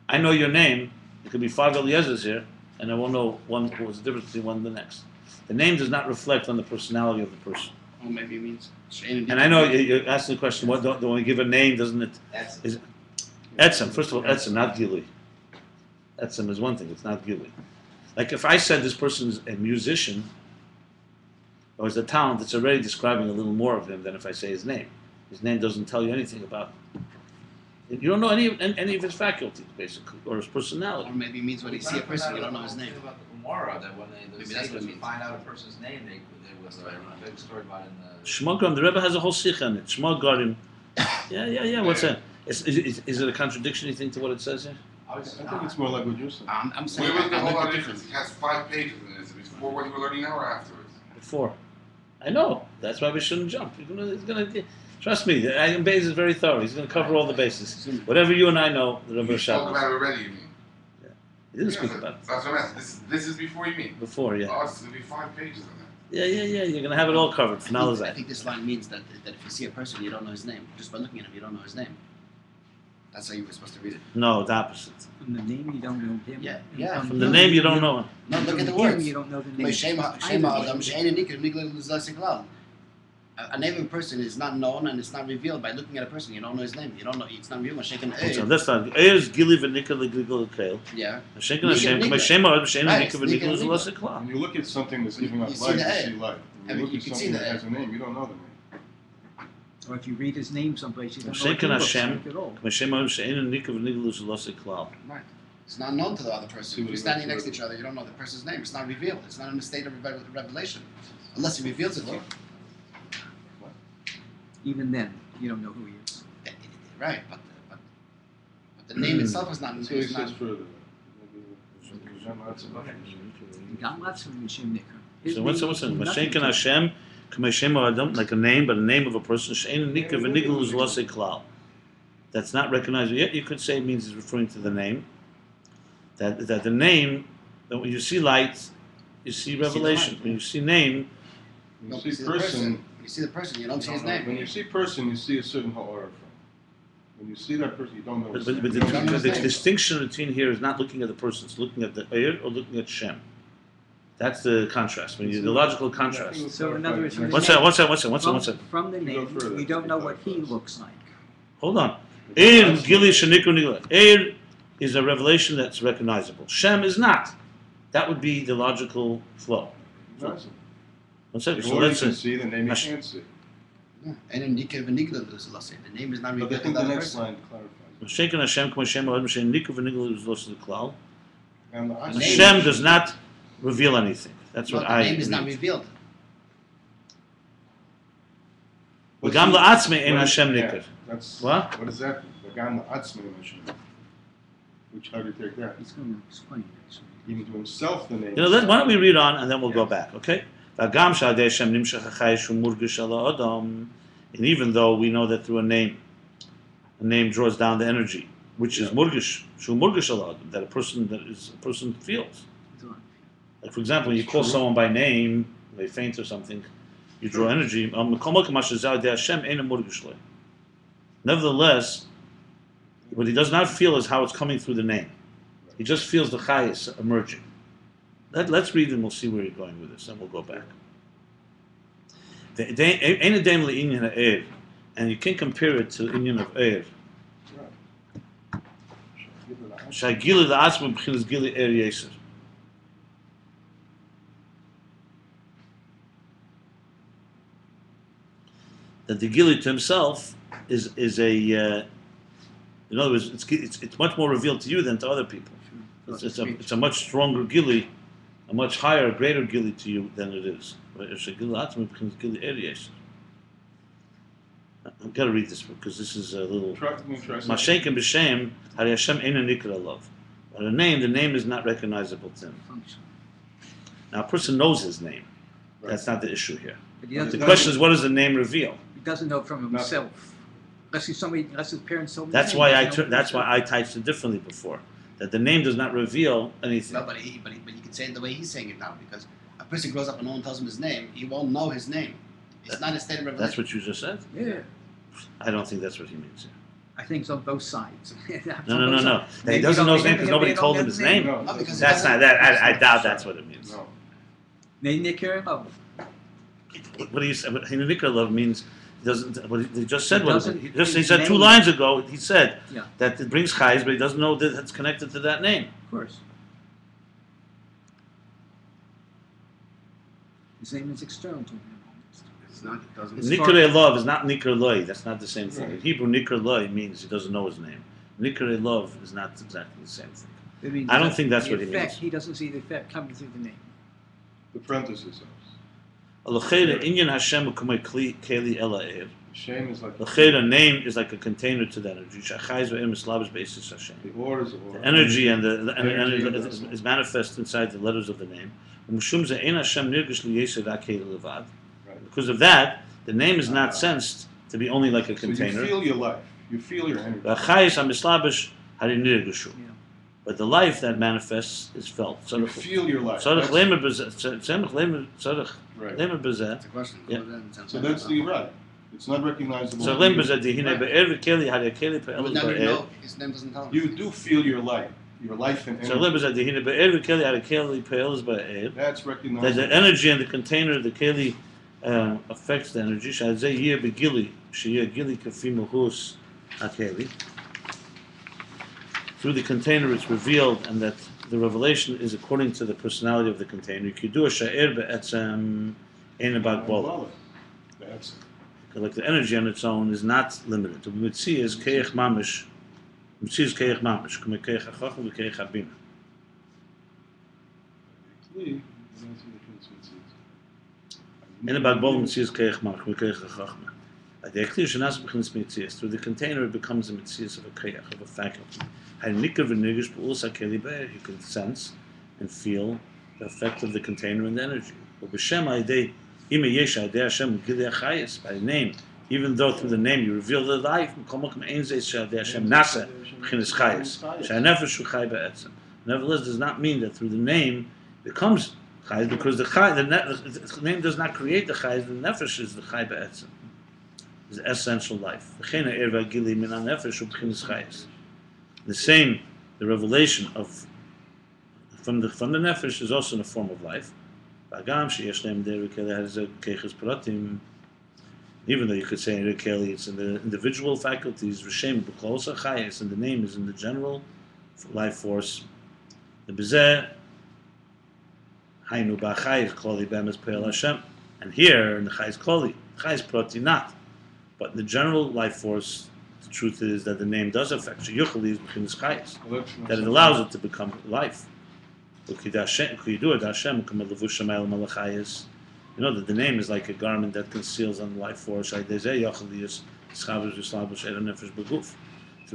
A: I know your name, it could be 5 Eliezers here, and I won't know what was the difference between one and the next. The name does not reflect on the personality of the person.
F: Or maybe it means.
A: And I know you're asking the question, what don't when we give a name, doesn't it? Is Etzem, first of all, Etzem, not Gili. Etzem is one thing, it's not Gili. Like if I said this person is a musician, or is a talent, it's already describing a little more of him than if I say his name. His name doesn't tell you anything about him. You don't know any of his faculties, basically, or his personality.
F: Or maybe it means when you see a person, you don't know his name.
E: About the Gemara, that when the
F: Maybe that's what it
E: sages would
F: means.
E: find out a person's name, they would a big story about in the.
A: Shmogarim, the Rebbe has a whole sikha on it. Shmogarim. Yeah. What's that? Is it a contradiction, you think, to what it says here?
D: I
C: I think it's more like what you're saying.
F: I'm saying.
D: Wait, the
F: I'm
D: whole lot
F: looking
D: of difference. It has 5 pages in it. Is it before what you were learning now or afterwards?
A: Before. I know. That's why we shouldn't jump. He's gonna trust me. Ayin Beis is very thorough. He's going to cover all the bases. Whatever you and I know, the Rebbe
D: You spoke
A: Shabbos.
D: about it already, you mean?
A: He didn't speak about it.
D: That's what I'm asking. This is before you mean?
A: Before, yeah.
D: Oh, it's going to be 5 pages on that.
A: Yeah. You're going to have it all covered.
F: I
A: Finalized.
F: think this line means that if you see a person, you don't know his name. Just by looking at him, you don't know his name. That's how you were supposed to read it.
A: No, the opposite.
G: From the name, you don't know him.
F: Yeah.
G: And
A: From the name, you don't know him.
F: No, look at the
G: him,
F: words.
G: You don't know the name.
F: A name of a person is not known and it's not revealed by looking at a person. You don't know his name. You don't know. It's not revealed.
A: So that's not. Eir's Gili v'Nikar l'Gigol l'Keil.
F: Yeah.
A: Hashem Hashem Hashem Arad Hashem
F: Right,
A: Nikar v'Nikol
F: Nikar.
A: l'Sekla.
C: When you look at something that's giving
F: You
C: off
F: see
C: light,
F: the
C: you
F: A.
C: see light.
F: I
C: When
F: mean,
C: you
F: you
C: look
F: can
C: at
F: see
C: something
F: the
C: that
F: A.
C: has a name, you don't know the name.
G: Or if you read his name someplace, you don't know
A: Hashem
G: what he looks
A: Hashem
G: like at all.
A: Hashem Arad Hashem Nikar v'Nikol l'Sekla.
F: Right. It's not known to the other
C: See
F: person.
C: what
F: If you're
C: he
F: standing
C: looks
F: next to each other, you don't know the person's name. It's not revealed. It's not in a state of revelation, unless he reveals it to you.
G: Even then, you don't know who he is.
F: Right, but the name itself is not.
C: That's what he
F: Is not
C: says further.
G: Got lots of Shem Nikar. His
A: So what's
G: name
A: it?
G: means nothing
A: Hashem
G: to him.
A: Hashem Hashem Adam, like a name, but a name of a person. Shein Nikar v'Nikol l'Sekla. That's not recognized yet. You could say it means it's referring to the name. That the name, that when you see light, you see revelation. When you see name,
C: When
F: You
C: you
F: see
C: see
F: the person.
C: person,
F: You see the person. You don't see his
C: when
F: name.
C: you see person, you see a certain ha'ara from. When you see that person, you don't know
A: but
C: his name.
A: the
C: You don't know his name.
A: distinction between here is not looking at the person, it's looking at the Eir or looking at Shem. That's the contrast. When you the logical contrast.
G: So in other words, from the
A: What's
G: name-
A: that? What's that?
G: From the
C: Go
G: name,
C: further.
G: we don't know what he looks like.
A: Hold on. Eir Gili Shenikru Nigla. Eir is a revelation that's recognizable. Shem is not. That would be the logical flow.
C: Nice.
A: One second.
C: The
A: So
C: or you
A: let's
C: can
A: say
C: see, the name you
A: Mash-
C: can't see.
F: Yeah. And in Nikra v'Nigla, the name is not
C: But I
F: revealed to
C: think
F: the
C: the
F: other
C: next
F: person.
C: line clarifies.
A: Shekin Hashem Kmo Shem Elohim Shem Nikru v'Nigla is lost to the klal.
C: And the
F: Name-
A: Hashem does not reveal anything. That's
F: No,
A: what
F: the
A: I
F: name is not
A: read.
F: revealed.
C: What's
A: V'gam
C: the-
A: la'atzmei ein
C: what is-
A: Hashem
C: yeah,
A: nikr.
C: That's
A: What?
C: What is that? V'gam la'atzmei Hashem. Which how do you take that?
G: He's going to explain actually.
C: Even to himself, the name.
A: You know, why don't we read on and then we'll go back, okay? V'gam sha'adei Hashem nimshach hachai shu murgish ala adam. And even though we know that through a name draws down the energy, which is murgish, shu murgish ala adam, that a person feels. Like for example, when you call someone by name, they faint or something, you draw energy. Nevertheless, what he does not feel is how it's coming through the name. He just feels the chayis emerging. Let's read and we'll see where you're going with this, and we'll go back. And you can compare it to the inyan of Eir. Shagilu the Atzma b'chinas gili Eir Yeser. That the gili to himself is a in other words, it's much more revealed to you than to other people. It's a much stronger gili, a much higher, greater gili to you than it is. I've got to read this book because this is a little. Mashenk and b'shem hari Hashem eina nikra love. But the name is not recognizable to him. Now a person knows his name. That's not the issue here.
G: But he
A: The
G: doesn't,
A: question is, what does the name reveal?
G: he doesn't know from himself. Unless his parents told him.
A: That's why I typed it differently before. That the name does not reveal anything.
F: No, but you can say it the way he's saying it now, because a person grows up and no one tells him his name, he won't know his name. It's not a state of revelation.
A: That's what you just said?
G: Yeah.
A: I don't think that's what he means here.
G: I think it's on both sides.
A: No. He doesn't know his name because nobody told him his name.
C: No,
F: No, because
A: That's not that. I doubt that's what it means.
C: No.
A: What do you say? What Nikra love means he doesn't. What he just said.
G: He
A: What
G: doesn't-
A: he
G: his
A: said 2
G: name-
A: lines ago. He said
G: Yeah.
A: that it brings chayes, but he doesn't know that it's connected to that name.
G: Of course. His name is external to him.
F: It's not, it doesn't.
A: Nikra love is not Nikra loy. That's not the same thing. In Hebrew, Nikra loy means he doesn't know his name. Nikra love is not exactly the same thing.
G: It means
A: I don't
G: that
A: think that's
G: the
A: what he
G: effect,
A: means.
G: He doesn't see the effect coming through the name.
C: The parenthesis of
A: Elokei inyan Hashem k'may keli ela eir.
C: shame is like
A: Elokei name is like a container to the energy. Shachayz ve'em mislavish be'esis Hashem.
C: the or is or.
A: The energy and the
C: Energy
A: energy is manifest inside the letters of the name. Because of that, the name is not sensed to be only like a
C: So you
A: container.
C: feel your life. You feel your energy.
A: But the life that manifests is felt.
C: You feel your life.
A: Right.
F: That's a question.
A: Yeah.
C: So that's the right. It's not recognizable.
A: So
F: You would never know. His name doesn't tell him.
C: You do feel your life and energy. That's
A: that
C: recognizable.
A: the energy and the container, the keli, affects the energy. Through the container, it's revealed, and that the revelation is according to the personality of the container.
C: That's
A: Like the energy on its own is not limited. The mitzvah is keich mamish. Mitzvah is keich mamish. K'mei keich hachacham v'keich habina. In about both mitzvah is keich mamish. K'mei keich hachacham. Through the container, it becomes a mitzvah of a keich, of a faculty. You can sense and feel the effect of the container and the energy. By name, even though through the name you reveal the life, nevertheless does not mean that through the name becomes chayes, because the name does not create the chayes, the nefesh is the chay ba'etzem, is the essential life. The same, the revelation of from the nefesh is also in a form of life. Even though you could say in Elokei it's in the individual faculties, shem, and the name is in the general life force. The bezeh, hainu ba'chayis kloli be'emes pe'el Hashem. And here in the chayis kloli, chayis prati not. But in the general life force, the truth is that the name does affect sheyuchali becomes chayis. That it allows it to become life. You know that the name is like a garment that conceals on the life force. Through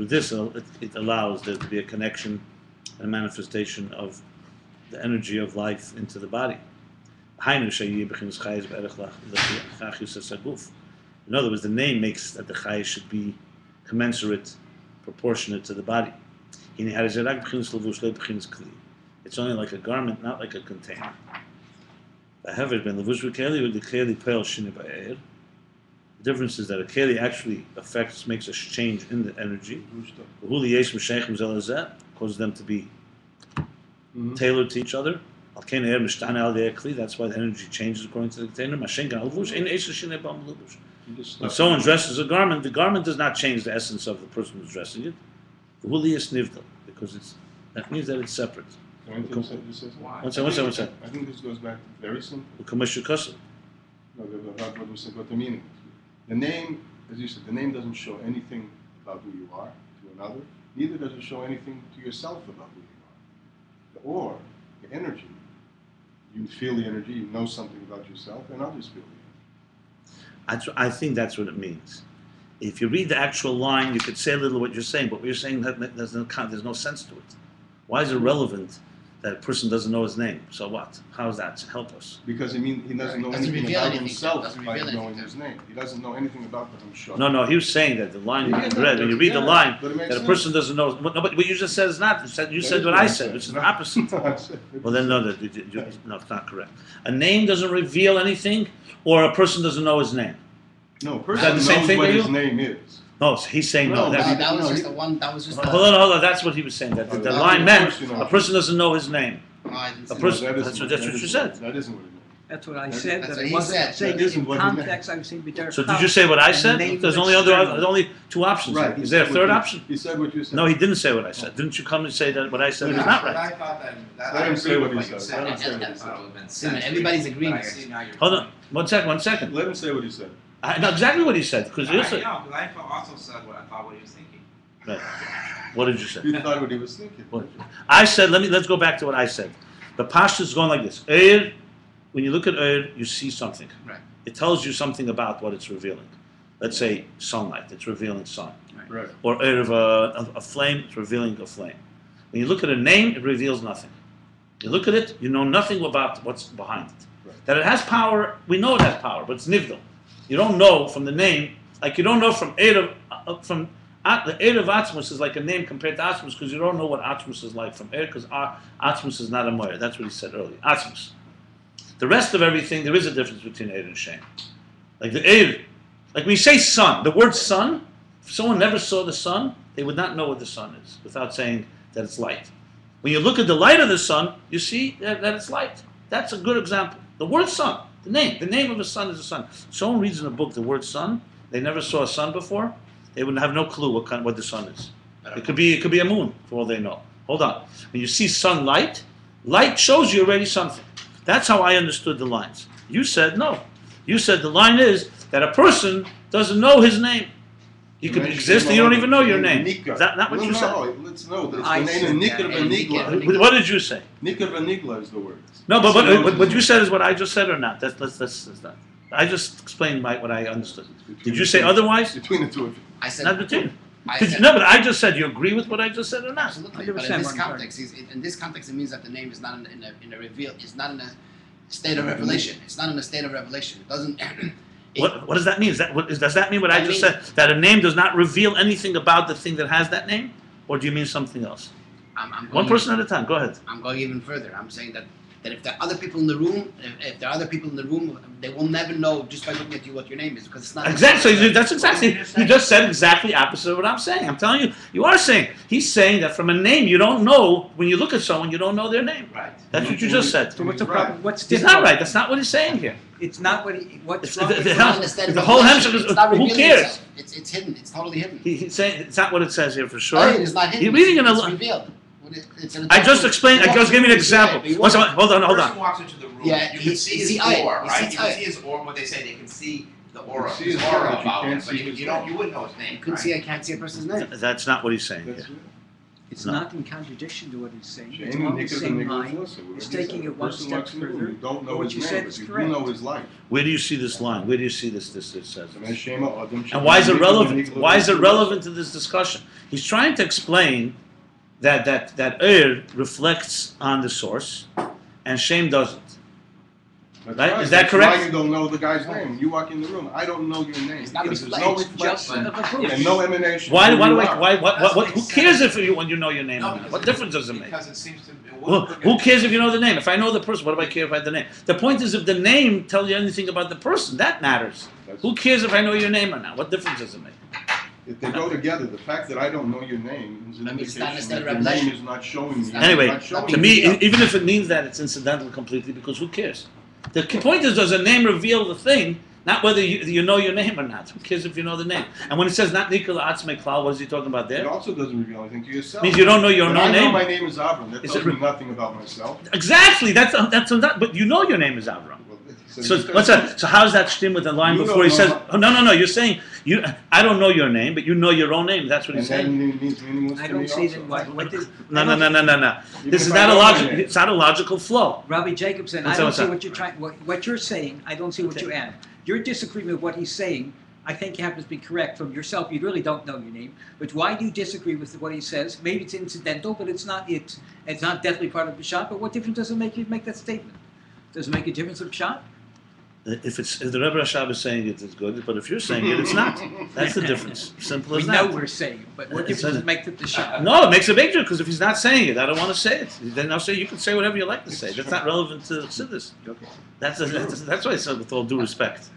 A: this, it allows there to be a connection, a manifestation of the energy of life into the body. In other words, the name makes that the chayis should be commensurate, proportionate to the body. It's only like a garment, not like a container. The difference is that a keli actually makes a change in the energy. Causes them to be tailored to each other. That's why the energy changes according to the container. When someone dresses a garment, the garment does not change the essence of the person who's dressing it. Because that means that it's separate.
C: One second.
A: One second.
C: I think this goes back very simple.
A: No,
C: About what we said, what the meaning is. The name, as you said, the name doesn't show anything about who you are to another. Neither does it show anything to yourself about who you are. The or, the energy, you feel the energy, you know something about yourself, and others feel the energy.
A: I think that's what it means. If you read the actual line, you could say a little what you're saying, but what you're saying, there's no sense to it. Why is it relevant that a person doesn't know his name? So what? How does that help us?
C: Because he doesn't know anything about himself by knowing his name. He doesn't know anything about the Hamshah.
A: No, he was saying that the line you read, when you read the line, that a person doesn't know. No, but what you just said is not. You said what I said, which is the opposite. Well, then no, it's not correct. A name doesn't reveal anything, or a person doesn't know his name.
C: No, a person knows what his name is.
A: No, he's saying no.
F: That was just the one. That was just.
A: Hold on. That's what he was saying. That the line meant a person doesn't know his name. A person. That's what you said.
C: That isn't what he meant.
G: That's what I said.
F: That's
G: That
F: what he
G: wasn't
F: said.
G: saying
C: That isn't
G: in
C: what he meant.
G: context. I was saying be
A: So did you say what I said?
G: Name
A: There's
G: that's
A: there's only two options.
C: Right.
A: Is there a third option?
C: He said what you said.
A: No, he didn't say what I said. Didn't you come and say that what I said is not right?
B: I thought that
C: Let him say what he
B: you
C: said. Let him say what he
B: I
C: said.
B: thought it would have been
F: Simon,
B: sense.
F: everybody's
B: But
F: agreeing.
B: I see now you're-
A: Hold on. One second.
C: Let him say what he said.
A: I know exactly what he said because
B: I
A: you
B: know,
A: said.
B: because I also said what I thought what he was thinking.
A: Right. What did you say?
C: He thought what he was thinking.
A: I said. Let's go back to what I said. The pashtus is going like this. Eir, when you look at Eir, you see something.
F: Right.
A: It tells you something about what it's revealing. Let's say sunlight. It's revealing sun.
C: Right.
A: Or Eir of a flame. It's revealing a flame. When you look at a name, it reveals nothing. You look at it, you know nothing about what's behind it.
C: Right.
A: That it has power, we know it has power, but it's nivdal. You don't know from the name, like you don't know from the Eir of Atzmus is like a name compared to Atzmus because you don't know what Atzmus is like from Eir because Atzmus is not a moyer. That's what he said earlier. Atzmus. The rest of everything, there is a difference between Eir and Shem. Like the Eir, like when you say sun, the word sun, if someone never saw the sun, they would not know what the sun is without saying that it's light. When you look at the light of the sun, you see that it's light. That's a good example. The word sun, the name of a sun is a sun. Someone reads in a book the word sun, they never saw a sun before, they would have no clue what the sun is. It could be a moon, for all they know. Hold on. When you see sunlight, light shows you already something. That's how I understood the lines. You said no. You said the line is that a person doesn't know his name. He could exist and you don't even know your name. Is that not what you said?
C: No, let's know that
G: I
C: it's the
G: said
C: name
G: that.
C: of Nikr Vanigla.
A: What did you say?
C: Nikr Vanigla is the word.
A: No, but what you said is what I just said or not? That's not. I just explained what I understood. Did you say otherwise?
C: Between the two of you.
F: I said.
A: Not between.
F: I said.
A: No, but I just said you agree with what I just said or not?
F: Absolutely. But in this context, it means that the name is not in a reveal. It's not in a state of revelation. It's not in a state of revelation. It doesn't.
A: What does that mean? Does that mean what I just said? That a name does not reveal anything about the thing that has that name? Or do you mean something else?
F: I'm going
A: One person at a time. Go ahead.
F: I'm going even further. I'm saying that that if there are other people in the room, they will never know just by looking at you what your name is, because it's not
A: Exactly. So that's exactly. You just said exactly opposite of what I'm saying. I'm telling you, you are saying. He's saying that from a name you don't know. When you look at someone, you don't know their name.
E: Right.
A: That's what you just said.
G: So what's the problem? What's
A: He's
G: different?
A: not right. That's not what he's saying here.
G: It's not what he. What's
A: It's
G: wrong?
A: the
F: It's not in a state of
A: the whole
F: revelation.
A: Hemshech is.
F: It's not
A: Who
F: revealing
A: cares?
F: itself. It's hidden. It's totally hidden.
A: He's saying it's not what it says here for sure.
F: No, it's not hidden.
A: You're reading in a.
F: It's revealed.
A: I just explained. I just gave you an example. One second, hold on.
E: The person walks into the room.
F: Yeah,
E: you
F: he-
E: can see
F: he
E: his
F: see Ayin.
E: aura,
F: He
E: right?
F: sees
E: You can
F: Ayin.
E: see his aura. What they say, they can see the aura,
C: You see
E: his
C: his
E: aura
C: aura, but you
E: about him,
C: can't
E: but
C: see
E: you
C: his
E: don't,
C: name.
E: you wouldn't know his name.
F: You couldn't see. I can't see a person's name.
A: That's not what he's saying
C: That's
A: here.
G: It's
A: No.
G: not in contradiction to what he's saying. It's
C: Shame
G: on the
C: Nicholas and
G: same
C: Nicholas
G: line.
C: Lissa, whatever
G: It's
C: you
G: taking
C: said.
G: it
C: A
G: one
C: person
G: step
C: walks in the room,
G: further.
C: You don't know
G: What
C: his
G: you
C: name,
G: said
C: but
G: is
C: you do
G: correct.
C: know his life.
A: Where do you see this line? Where do you see this says?
C: And Shema Adam
A: And why is it
C: Shema
A: relevant?
C: Nicholas
A: Why is it
C: Lissa.
A: relevant to this discussion? He's trying to explain that reflects on the source, and shem doesn't.
C: That's
A: Right? Is that
C: That's
A: correct?
C: why you don't know the guy's name. When you walk in the room, I don't know your name.
F: It's not
C: Because there's
F: reflected.
C: no
G: Just
C: reflection
G: of a
C: and no emanation.
A: Why
C: of who
A: do
C: you
A: I?
C: are.
A: What? Who cares if you when you know your name
E: No,
A: or not?
E: because
A: What
E: it-
A: difference does it make?
E: Because it seems to. It
A: Well,
E: wouldn't
A: who
E: look at-
A: cares if you know the name? If I know the person, what do I care if I have the name? The point is, if the name tells you anything about the person, that matters.
C: That's-
A: Who cares if I know your name or not? What difference does it make?
C: If they go together, the fact that I don't know your name is an
F: That means it's not
C: indication
F: a state
C: that
F: of
C: your
F: revelation.
C: name is not showing me.
A: Anyway,
C: not showing
A: to me, even if it means that, it's incidental completely, because who cares? The point is, does a name reveal the thing, not whether you know your name or not? Who cares if you know the name? And when it says not Nikol Atzmei Klal, what is he talking about
C: It
A: there?
C: also doesn't reveal anything to yourself.
A: Means you don't know your
C: When
A: own
C: I know
A: name?
C: my name is Avram. That
A: Is
C: tells
A: it
C: me nothing about myself.
A: Exactly. That's but you know your name is Avram.
C: Well,
A: So
C: you
A: what's that? So how's that stem with the line
C: You
A: before he
C: don't
A: says?
C: know.
A: Oh, no. You're saying you. I don't know your name, but you know your own name. That's what
C: And
A: he's
C: that
A: saying.
C: means meaningless
G: I
C: to
G: don't
C: me
G: see
C: also.
G: that. What did,
A: No.
C: Even
A: This is
C: if
A: not
C: I
A: a
C: know my
A: logical.
C: name.
A: It's not a logical flow.
G: Rabbi Jacobson, I
A: What's
G: don't
A: that?
G: see what you're trying. What you're saying, I don't see what you add. Your disagreement with what he's saying, I think happens to be correct from yourself. You really don't know your name, but why do you disagree with what he says? Maybe it's incidental, but it's not. It's not definitely part of the shot. But what difference does it make you make that statement? Does it make a difference of shot?
A: If the Rebbe Rashab is saying it, it's good. But if you're saying it, it's not. That's the difference. Simple
G: We
A: as
G: know
A: that.
G: we're saying it, but what
A: It's
G: difference does
A: a-
G: it make to the shot?
A: No, it makes a big difference because if he's not saying it, I don't want to say it. Then I'll say you can say whatever you like to say. That's not relevant to Siddur. That's why I said with all due respect.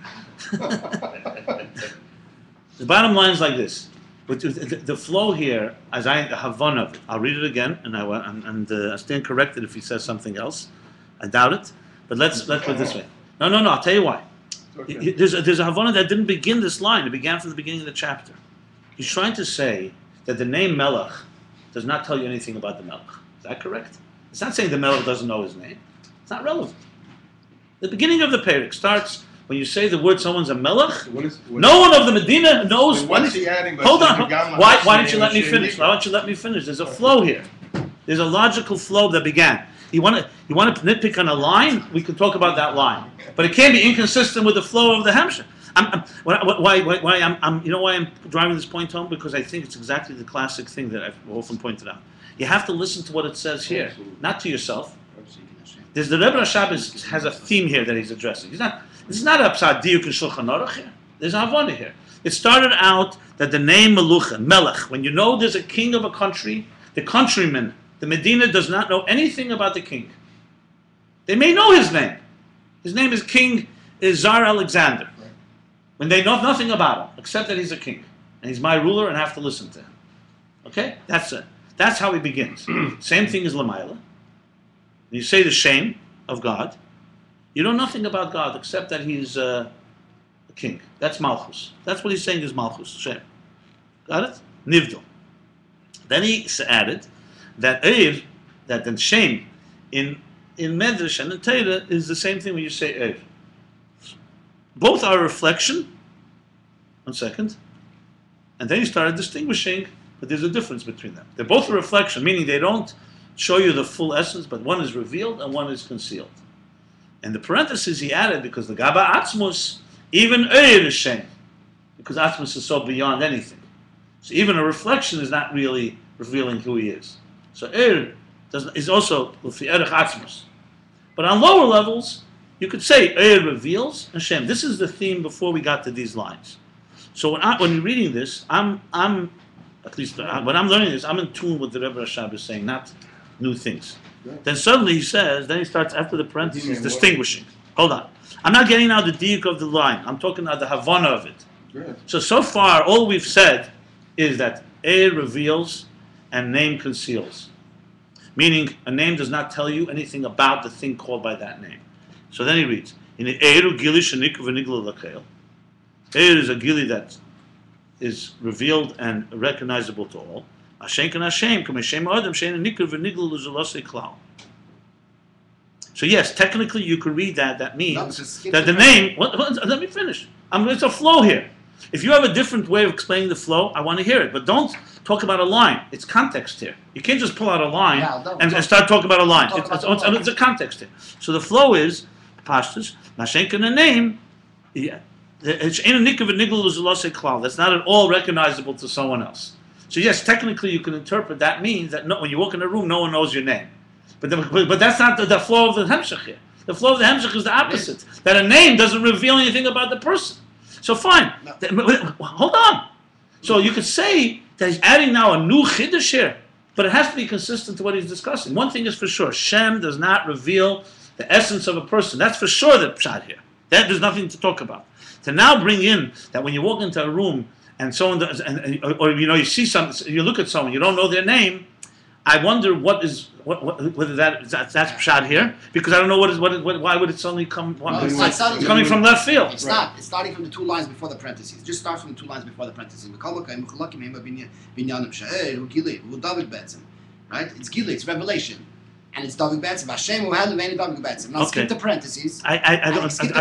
A: The bottom line is like this. But the flow here, as I have one of it, I'll read it again, and I stand corrected if he says something else. I doubt it. But let's put it this way. No. I'll tell you why.
C: Okay.
A: There's a Havana that didn't begin this line. It began from the beginning of the chapter. He's trying to say that the name Melech does not tell you anything about the Melech. Is that correct? It's not saying the Melech doesn't know his name. It's not relevant. The beginning of the Perek starts when you say the word someone's a Melech. No one of the Medina knows
C: What's
A: what.
C: he adding by
A: Hold
C: saying
A: on.
C: Gam
A: Why
C: Hashem
A: don't you let me
C: Hashem
A: finish?
C: Nikol?
A: Why don't you let me finish? There's a flow here. There's a logical flow that began. You want to nitpick on a line? We can talk about that line, but it can't be inconsistent with the flow of the Hemshech. You know why I'm driving this point home? Because I think it's exactly the classic thing that I've often pointed out. You have to listen to what it says here,
C: Absolutely.
A: not to yourself. The Rebbe Rashab has a theme here that he's addressing. This is not a psad diuk and shulchan aruch here. There's a havana here. It started out that the name Melech, when you know there's a king of a country, the countryman, the Medina does not know anything about the king. They may know his name. His name is King Tsar Alexander. When they know nothing about him, except that he's a king. And he's my ruler and I have to listen to him. Okay? That's it. That's how he begins. Same thing as Lamaila. You say the shem of God. You know nothing about God except that he's a king. That's malchus. That's what he's saying is malchus, shem. Got it? Nivdal. Then he added that that the shem in Midrash and in Torah is the same thing when you say both are a reflection. 1 second. And then he started distinguishing, but there's a difference between them. They're both a reflection, meaning they don't show you the full essence, but one is revealed and one is concealed. And the parentheses he added because the Gaba Atzmus, even is shem, because Atzmus is so beyond anything. So even a reflection is not really revealing who he is. So is also with the Erech Atzmus. But on lower levels, you could say reveals and Shem. This is the theme before we got to these lines. So when you're reading this, I'm at least when I'm learning this, I'm in tune with the Rebbe Rashab is saying, not new things.
C: Yeah.
A: Then suddenly he says, then he starts after the parentheses
C: What do you mean,
A: distinguishing. Hold on. I'm not getting now the diuk of the line. I'm talking about the Havana of it.
C: Good.
A: So far, all we've said is that Eir reveals and name conceals. Meaning, a name does not tell you anything about the thing called by that name. So then he reads, in the Eiru Gili Shenikru V'Niglu L'Keil. Eir is a Gili that is revealed and recognizable to all. Hashem can Hashem, K'mei Shem Adam, Shein Nikru V'Niglu L'Zolosei Klal. So yes, technically you could read that. That means that the name. Let me finish. It's a flow here. If you have a different way of explaining the flow, I want to hear it. But don't talk about a line. It's context here. You can't just pull out a line and start talking about a line. It's a context here. So the flow is pashtus. Mashenka the name. Yeah, that's not at all recognizable to someone else. So yes, technically you can interpret that means that when you walk in a room, no one knows your name. But that's not the flow of the hemshech here. The flow of the hemshech is the opposite. That a name doesn't reveal anything about the person. So fine. Hold on. So you could say that he's adding now a new chiddush here, but it has to be consistent to what he's discussing. One thing is for sure: Shem does not reveal the essence of a person. That's for sure the pshat here. That there's nothing to talk about. To now bring in that when you walk into a room and someone does, or you see something, you look at someone, you don't know their name. I wonder whether that's pshat here, because I don't know why would it suddenly come? It's coming from left field.
F: It's not. It's starting from the two lines before the parentheses. Just start from the two lines before the parentheses. Right? It's Gili. It's revelation, and it's David Betzim. Hashem who had David Betzim. Now skip the parentheses.
A: I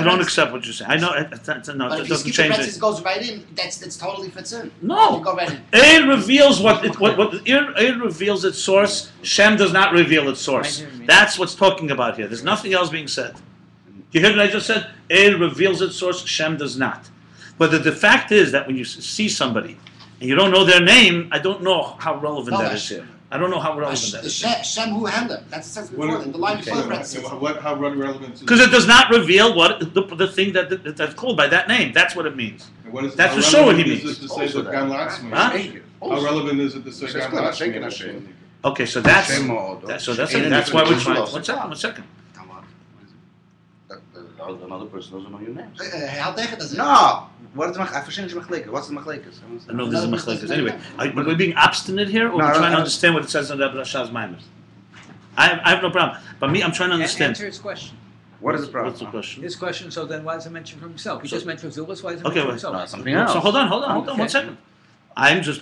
A: don't accept what you're saying. I know. No,
F: but
A: it
F: if you
A: doesn't
F: skip
A: change
F: the parentheses,
A: it.
F: goes right in. That's totally fits in.
A: No.
F: Go right in.
A: Eir reveals what Eir reveals its source. Shem does not reveal its source. That's what's talking about here. There's nothing else being said. You hear what I just said? Eir reveals its source. Shem does not. But the fact is that when you see somebody and you don't know their name, I don't know how relevant that is here. I don't know how relevant that is.
F: Shem who had them. That's the sense before them. The line before the parentheses.
C: How relevant is it?
A: Because it does not reveal what the thing that's called by that name. That's what it means. That's for sure what he means.
C: Is it to say that Gan Latzmi? How relevant is it to say Gan Latzmi?
A: Okay, so that's why we're trying. One second.
B: Another person doesn't know your name.
F: How does it?
B: No. What is I verstehe nicht What's the machlekes?
A: I know this is machlekes. Anyway, are we being obstinate here, or we're trying to understand what it says in Rabbi Rasha's Maimer? I have no problem. But I'm trying to understand.
G: Answer his question.
B: What is the problem?
A: What's the question?
G: His question, so then why does it mention from himself? He just mentioned Zulus, why does it
A: Okay,
G: mention
A: wait.
G: himself?
B: No, something else.
A: So hold on,
G: Okay.
A: 1 second.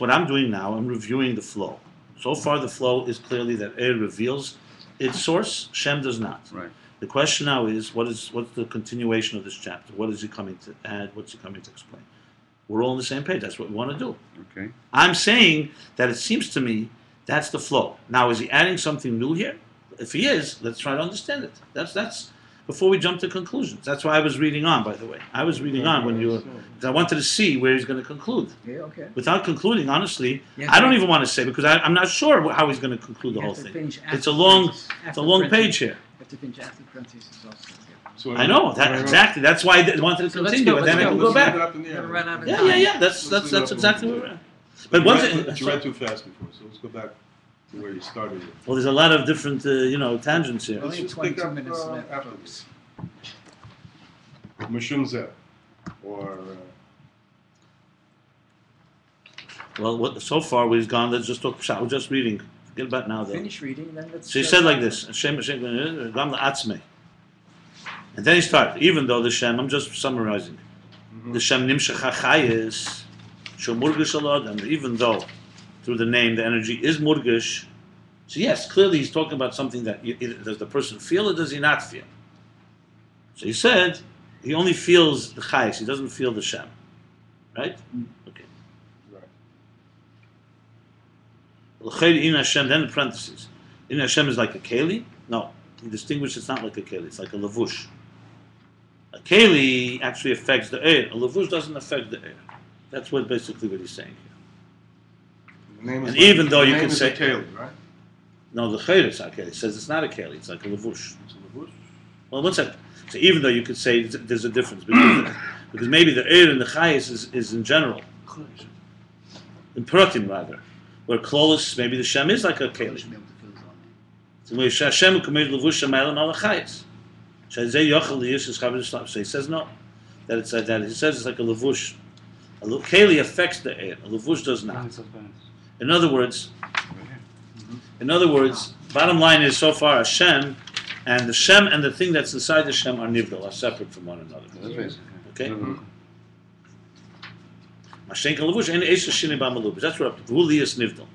A: What I'm doing now, I'm reviewing the flow. So far the flow is clearly that Eir reveals its source, Shem does not.
B: Right.
A: The question now is, what's the continuation of this chapter? What is he coming to add? What's he coming to explain? We're all on the same page. That's what we want to do.
B: Okay.
A: I'm saying that it seems to me that's the flow. Now, is he adding something new here? If he is, let's try to understand it. That's before we jump to conclusions. That's why I was reading on, by the way. I was reading on because I wanted to see where he's going to conclude.
G: Yeah, okay.
A: Without concluding, honestly,
G: Yeah,
A: I don't even want to say because I'm not sure how he's going to conclude the whole thing. It's a long page here.
G: You have to finish after parentheses also.
C: So
A: I know exactly. That's why I wanted to
G: So let's
A: continue,
G: go,
A: and then I
G: let's
A: can
G: go.
A: go back.
G: We're run out of time.
A: Yeah. That's exactly where we're at. But one thing,
C: You read too fast before, so let's go back to where you started.
A: well, there's a lot of different, tangents here.
G: Only
C: Let's just
G: 22
C: pick up,
G: minutes left,
C: after
G: folks.
C: Mishum Zeh, or
A: Well, so far we've gone. Let's just talk. We're just reading. Forget about now, though.
G: Finish reading, then let's...
A: So he said like this: Shem, Gam la'atzmei. And then he started. Even though the Shem, I'm just summarizing. The Shem nimshach hachayis, shel murgish alad, even though through the name the energy is murgish. So yes, clearly he's talking about something that does the person feel or does he not feel? So he said he only feels the chayis, he doesn't feel the Shem. Right? Okay. L'chayr in Hashem, then in parentheses. In Hashem is like a keli? No. He distinguishes it's not like a keli, it's like a lavush. A keli actually affects the air. A lavush doesn't affect the air. That's basically what he's saying here.
C: the name is
A: And even though
C: the
A: you
C: name
A: can
C: is
A: say-
C: a Keli, right?
A: No, the chayr is not keli. It says it's not a keli, it's like a lavush.
C: It's a Lavush.
A: Well, one second. So even though you could say there's a difference, because maybe the air and the chayis is in general, in pratim rather, where klolis, maybe the shem is like a keli.
F: Should be able to fill his own name.
A: So he says no. That it's that he says it's like a levush. A keli affects the air. A levush does not. In other words, bottom line is so far a shem and the thing that's inside the shem are nivdal, are separate from one another. Okay. Mashenka levush and eisha shini b'malubis. That's what v'uli is nivdal.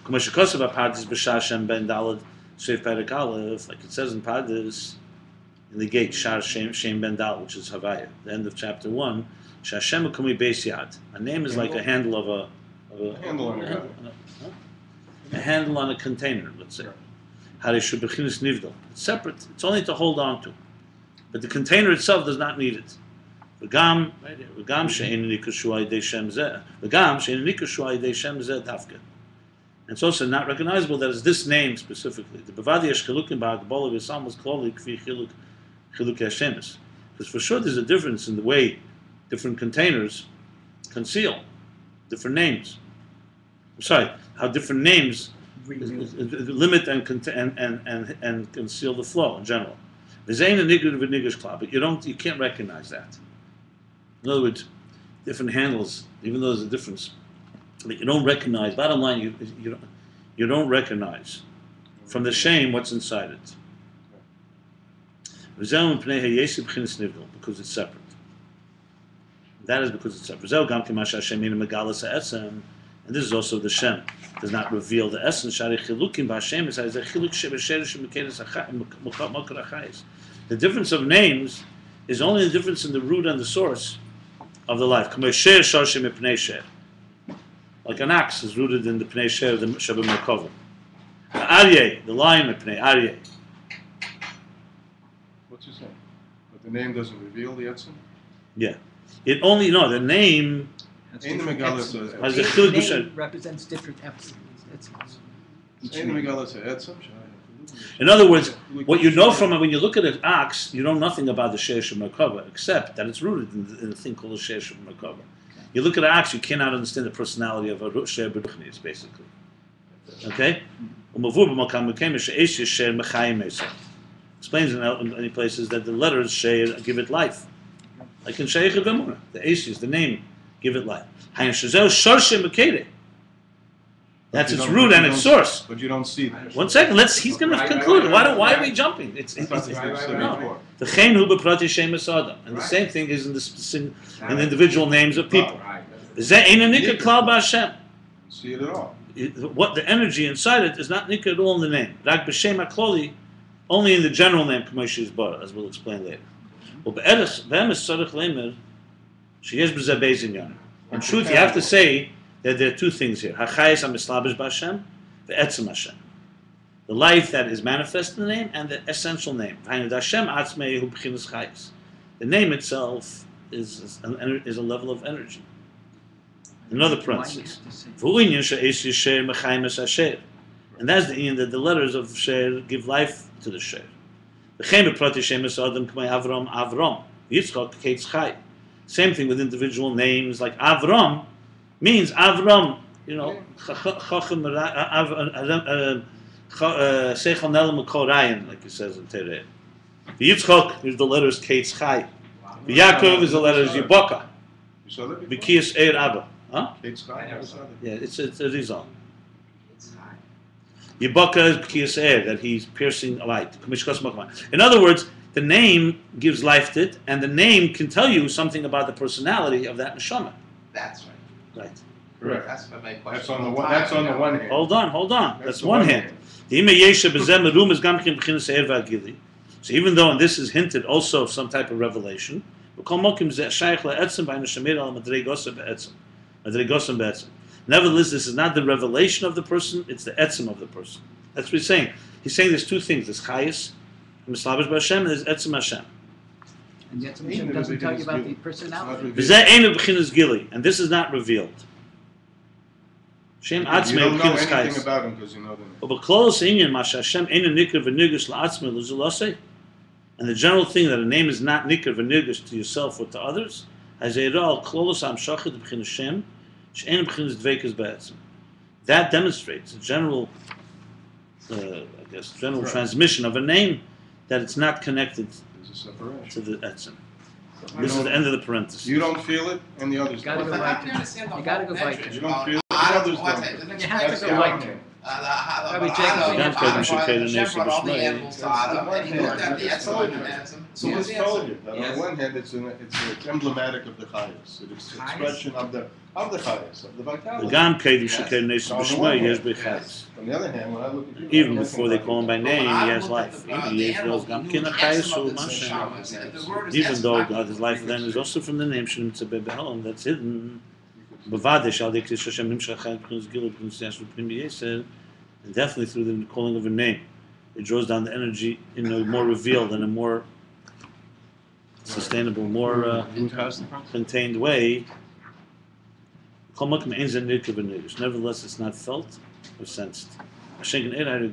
A: Kumashikosav apartis b'shar shem ben dalad sheif perek aleph, like it says in Pardes. In the gate, Shar Shem Ben Dal, which is Havaya, the end of chapter 1, Shashem Kumi Beis Yad. A name is like a handle of a handle on a container, let's say. Harishu Bechinis Nivdal. It's separate. It's only to hold on to. But the container itself does not need it. V'gam she'en nikashu ayidei Shem zeh. V'gam she'en nikashu ayidei Shem zeh dafka. And it's also not recognizable that it's this name specifically. The Bavadi Yesh Chilukim Ba'Kabbalah V'Yisam was called Kfi Chiluk Hashemis. Because for sure there's a difference in the way different containers conceal different names. I'm sorry, how different names limit and conceal the flow in general. There's ain't a nigger with niggers club, but you can't recognize that. In other words, different handles, even though there's a difference, but you don't recognize. Bottom line, you don't recognize from the shame what's inside it. Because it's separate. That is because it's separate. And this is also the Shem. Does not reveal the essence. The difference of names is only the difference in the root and the source of the life. Like an axe is rooted in the Pnei Sher, the Shabbat Merkava. The Aryeh, the lion of Pnei Aryeh.
C: What's he saying? But the name doesn't reveal the etzem?
A: Yeah. It only, the name
C: Has a
A: chiluk b'shem.
G: Represents different etzims.
A: In other words, what you know from it when you look at an ox, you know nothing about the Shesh Merkava except that it's rooted in a thing called the Shesh Merkava. You look at an ox, you cannot understand the personality of a Sher B'Ruchnis, basically. Okay? Explains in many places that the letters Sher give it life. Like in Sheikh B'Muna, the Aces, the name, give it life. That's its root and its source.
C: But you don't see that.
A: 1 second, he's going to conclude. Why are we jumping? The chen hu b'prati shemus adam, and the same thing is in the individual names of people. Zeh ein nikar klal b'Hashem.
C: See it at all.
A: What the energy inside it is not nikar at all in the name. Rak b'shem hakloli, only in the general name k'moshe yisbarach, as we'll explain later. In truth, you have to say that there are two things here. Hachayis hamislabish b'Hashem, ve'etzem Hashem. The life that is manifest in the name and the essential name. The name itself is a level of energy. Another parenthesis. And that's the end that the letters of Sher give life to the Sher. Same thing with individual names, like Avram means Avram, Seichel Nelam Korayan, like it says in Tereh. The Yitzchok is the letters Kates Chai. The Yaakov is the letters Yiboka. B'kiyas Eir Abba. Huh? Yeah, it's a result. Yiboka is B'kiyas Eir, that he's piercing a light. In other words, the name gives life to it, and the name can tell you something about the personality of that neshama.
E: That's right.
A: Right.
C: Correct.
E: That's my question.
C: That's on the one hand.
A: Hold on. That's one hand. So even though, and this is hinted also of some type of revelation, nevertheless, this is not the revelation of the person, it's the etzem of the person. That's what he's saying. He's saying there's two things. There's chayis, mislabish b'Hashem, and there's etzem Hashem.
G: And yet Hashem doesn't tell you about the personality.
A: And this is not revealed.
C: You don't know anything about him because you know the name.
A: And the general thing that a name is not nikr v'nirgish to yourself or to others, that demonstrates a general I guess, general transmission of a name, that it's not connected
C: There's a separation.
A: to the etzem.
C: You
A: This is the
C: don't-
A: end of the parenthesis.
C: You don't feel it, and the others
G: Gotta
C: don't.
G: go
E: But
G: right
E: how can you understand the
G: You gotta
E: whole
G: go right
E: Midrash
C: You don't
E: about
C: feel it,
E: Adam,
C: the others
E: what's
C: don't.
E: it? The next
G: You have to
C: That's
G: go
C: the
G: right.
C: argument.
G: Rabbi Jacobson,
A: Jacobson,
E: Hashem brought all the
A: Jacobson,
E: animals to Adam, and he looked at the
C: That's
E: Etzem
C: all
E: and
C: you.
E: the Etzem. So
C: He
E: what's
C: just
E: the
C: told
E: answer?
C: you that
E: Yes.
C: on one hand it's emblematic of the chayas. It's an expression of the chayas, of the vitality.
A: Gam Kedu Sheker Nesu
C: On the
A: B'Shmai,
C: one
A: Yesh
C: hand.
A: B'Chayis.
C: On the other hand, when I look at you,
A: Even
C: I'm
A: before they
C: looking
A: call him by
C: at
A: name, he
E: Adam
A: has
E: looked
A: life.
E: at
A: He has
E: animals,
A: Gam
E: he
A: Kina
E: knew the
A: Chayis
E: Etzem
A: Hu
E: of the
A: Mashem.
E: neshama, and the word is
A: Even
E: Etzem,
A: though
E: not
A: God, his life then is also from the name Shem Tzibeh B'Helam, that's hidden. B'Vadeh Shal Dekis Hashem Nimshach Chayim P'Nus Gilul P'Nus Yashlu P'Nim Yesed, and definitely through the calling of a name, it draws down the energy in a more revealed and a more sustainable, more contained way. Nevertheless, it's not felt or sensed. Shenken Eir is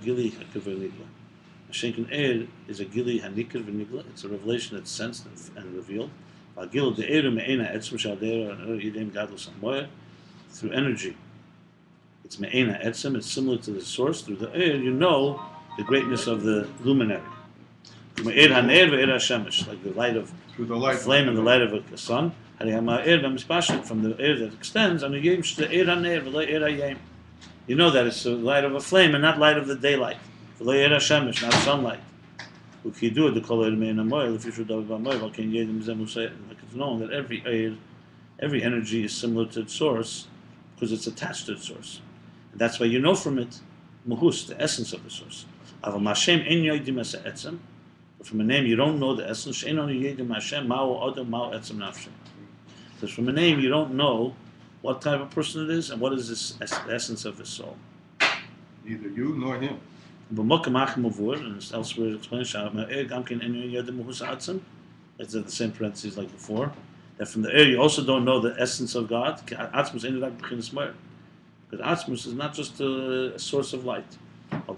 A: a gili hanikr v'nigla. It's a revelation that's sensed and revealed. Through energy. It's me'ena etzem. It's similar to the source. Through the air, you know the greatness of the luminary. Like the light of
C: through the
A: a
C: light,
A: flame and the light of a sun. From the air that extends, you know that it's the light of a flame and not light of the daylight. Not sunlight. If you do it, it's known that every energy is similar to its source because it's attached to its source. And that's why you know from it, muhus, the essence of the source. But from a name, you don't know the essence. Because from a name, you don't know what type of person it is and what is the essence of his soul.
C: neither you nor him.
A: And elsewhere it explains, it's the same parentheses like before, that from the air you also don't know the essence of God. Because Atzmus is not just a source of light. The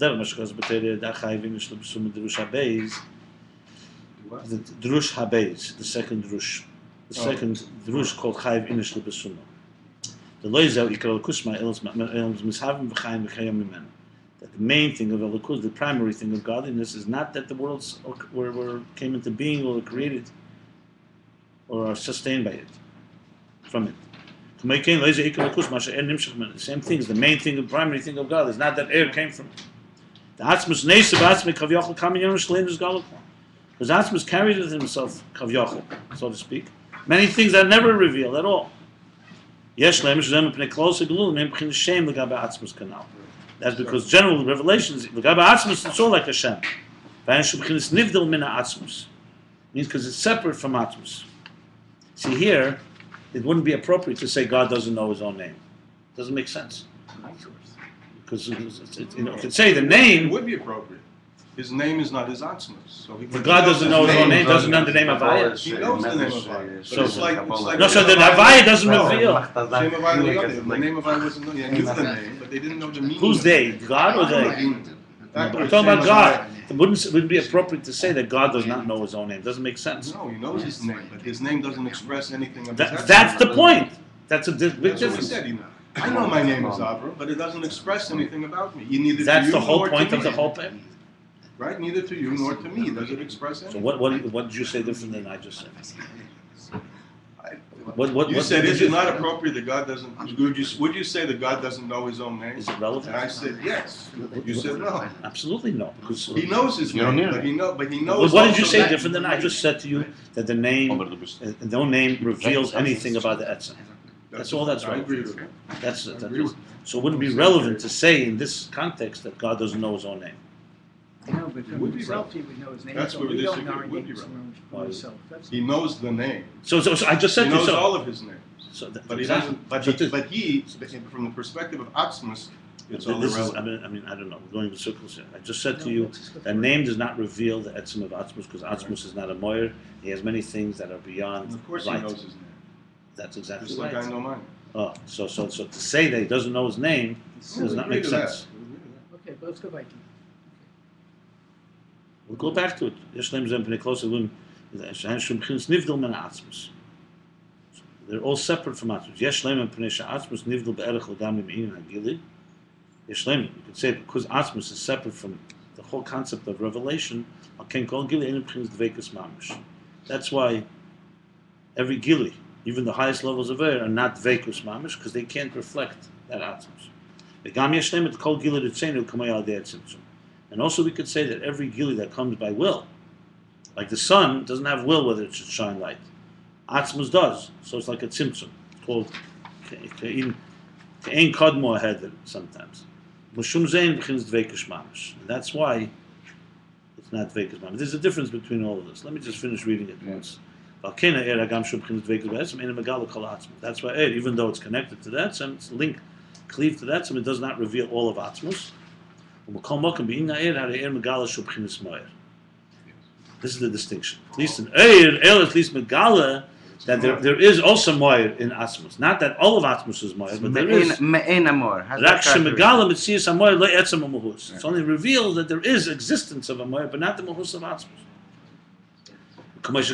A: Drush Habeis, the second Drush. The second Drush called Chayiv Inish Lebesuma. The Loizel Ikral Kusma Elms Mishavim V'Chayim V'Chayim Mimenu. That the main thing of Elokus, the primary thing of godliness, is not that the worlds came into being or were created or are sustained by it, from it. The same thing is the main thing, the primary thing of God is not that air came from it. The Atzmus Neisa B'Atzmei Kavyachol Kaminyan Shleim is Galakon. Because Atzmus carried within himself Kavyachol, so to speak, many things that are never revealed at all. Yesh Leim Shem Pnei Klos Gelul Mem P'chin Shem L'Gabe Atzmus Kanal. That's because general revelations L'Gabe Atzmus it's all like a Shem. V'Ayin Shu P'chin Nivdel Mina Atzmus means because it's separate from Atzmus. See here, it wouldn't be appropriate to say God doesn't know His own name. It doesn't make sense. Because you could say the
C: It
A: name.
C: would be appropriate. His name is not his Atzmus. So
A: But God doesn't know His own name. Doesn't know the name of Avaya.
C: He knows the name of Avaya.
A: So-
C: It's like
A: No, so the Avaya doesn't reveal.
C: Same Avaya the other. The name of Avaya wasn't known. They knew the name, but they didn't know the meaning.
A: Who's
C: of
A: they?
C: it.
A: God or they?
C: We're
A: We're talking about God. It wouldn't be appropriate to say that God does not know His own name. It doesn't make sense.
C: No, he knows his name, but his name doesn't express anything of his Atzmus.
A: That's the point. That's a big
C: That's what he
A: difference.
C: said. He knows. I know my name is Avram, but it doesn't express anything about me. Neither
A: That's
C: to you
A: the whole
C: nor
A: point
C: to
A: of the
C: me.
A: whole thing.
C: Right? Neither to you nor to me does it express
A: So
C: anything.
A: what did you say different than I just said? What
C: You said,
A: did
C: is
A: you-
C: it not appropriate that God doesn't, would you say that God doesn't know his own name?
A: Is it relevant?
C: And I said, yes. You said, no.
A: Absolutely no. Because
C: He knows his name, but he knows
A: what did you
C: also
A: say
C: that-
A: different than I just said to you that the name, no name reveals anything about the Etzem. That's all that's
C: I agree
A: relevant.
C: with that.
A: That's
C: I
A: it.
C: agree with
A: So it wouldn't be relevant to say in this context that God doesn't know His own name.
G: No, but
C: It
G: from
C: would be
G: himself,
C: relevant.
G: he would know his name.
C: That's
G: so
C: where we
G: we don't
C: disagree.
G: know our
C: It would be
G: names
C: relevant.
G: from himself. That's
C: He knows the name.
A: So I just said
C: He
A: to you.
C: knows
A: So,
C: all of his names.
A: so that,
C: But he
A: exactly.
C: doesn't, but
A: So
C: he,
A: this-
C: but he, from the perspective of Atzmus, it's all
A: this is,
C: irrelevant.
A: I mean, I don't know. We're going in circles here. I just said to
G: No,
A: you
G: let's just go
A: that
G: for it.
A: name does not reveal the Etzem of Atzmus because Atzmus is not a moyer. He has many things that are beyond
C: And of course
A: light.
C: he knows his name.
A: That's exactly
C: Just
A: right.
C: like I know mine.
A: Oh, so to say that he doesn't know his name does not make sense.
G: Okay, but let's go back to
A: We'll go back to it. Yesh leim zem pnei klos elun, she'en shum b'chinas nivdel min ha'atzmus. They're all separate from Atzmus. Yesh leim pnei she'atzmus nivdel be'erech l'gam im'in ha'gili. Yeshlem, you could say because Atzmus is separate from the whole concept of revelation, that's why every gili, even the highest levels of air, are not Dveikus Mamish, because they can't reflect that Atzmus. And also we could say that every gili that comes by will, like the sun doesn't have will whether it should shine light. Atzmus does, so it's like a tzimtzum. It's called Ke'in Kodmo ahead sometimes. Mushum Zain begins Dveikus Mamish. And that's why it's not Dveikus Mamish. There's a difference between all of this. Let me just finish reading it once. That's why even though it's connected to that, it's linked, cleaved to that, it does not reveal all of Atzmus. This is the distinction. At least in at least Megala, that there is also Moir in Atzmus. Not that all of Atzmus is Moir, but there is. It's only revealed that there is existence of a Moir, but not the Mahus of Atzmus. Like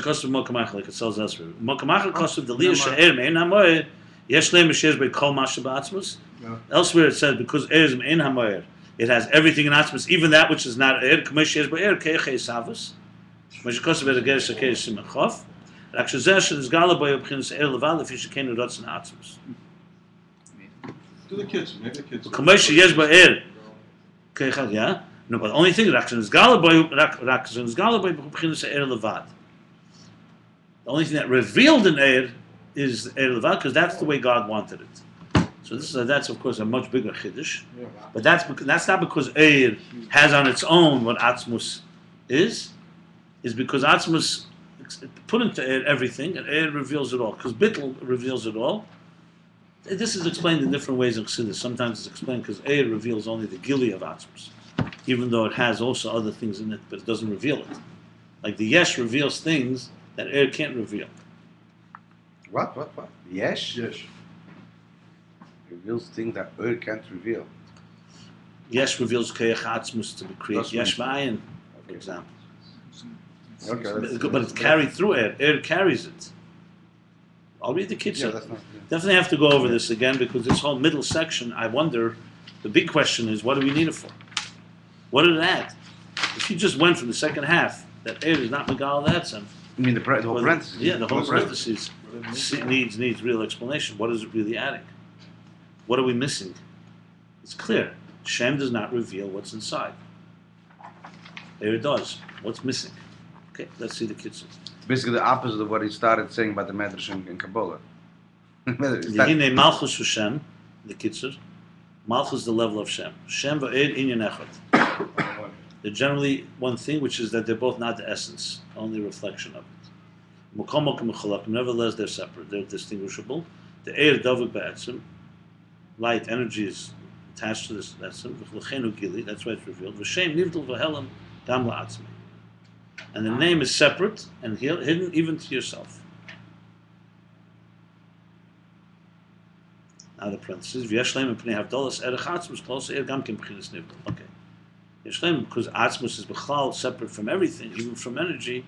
A: it tells elsewhere. Elsewhere it says because Eir is Me'en HaMoir, it has everything in Atzmus, even that which is not Eir.
C: To the kids, maybe the kids.
A: No, but the only thing the only thing that revealed in Eir is Eir Levad, because that's the way God wanted it. So that's of course a much bigger chiddush, but that's not because Eir has on its own what Atzmus is because Atzmus put into Eir everything, and Eir reveals it all, because Bittul reveals it all. This is explained in different ways in Chassidus. Sometimes it's explained because Eir reveals only the Gili of Atzmus, even though it has also other things in it, but it doesn't reveal it. Like the Yesh reveals things that Eir can't reveal.
B: What? Yesh?
C: Yes.
B: Reveals things that Eir can't reveal.
A: Yesh reveals Keach Atzmus to create
B: That's
A: Yesh
B: right.
A: Ma'ayin, for example.
B: Okay.
A: But it's carried through Eir. Eir carries it. I'll read the kids.
B: Yeah, that's not.
A: Definitely have to go over this again, because this whole middle section, I wonder, the big question is, what do we need it for? What did it add? If you just went from the second half, that Eir is not Megal Atzem.
B: You mean the whole parenthesis?
A: Yeah, the whole
C: That's right.
A: parenthesis needs real explanation. What is it really adding? What are we missing? It's clear. Shem does not reveal what's inside. Eir does. What's missing? Okay, let's see the kids.
B: Basically the opposite of what he started saying about the Midrash in Kabbalah.
A: Yehine malchus for Shem, the kitzur. Malchus is the level of Shem. Shem va'ed inyan echad. They're generally one thing, which is that they're both not the essence, only a reflection of it. Nevertheless, they're separate. They're distinguishable. The Eir davuk ba'etzim, light, energy is attached to this etzim. That's why it's revealed. V'shem nivdul v'helam gam la'atzmi. And the name is separate and hidden even to yourself. Now the parentheses. V'yeshlem m'pnei havdalas erech atzmus klos eir gam kim b'chinas nivdul. Okay. Yeshlem, because atzmus is b'chlal, separate from everything, even from energy,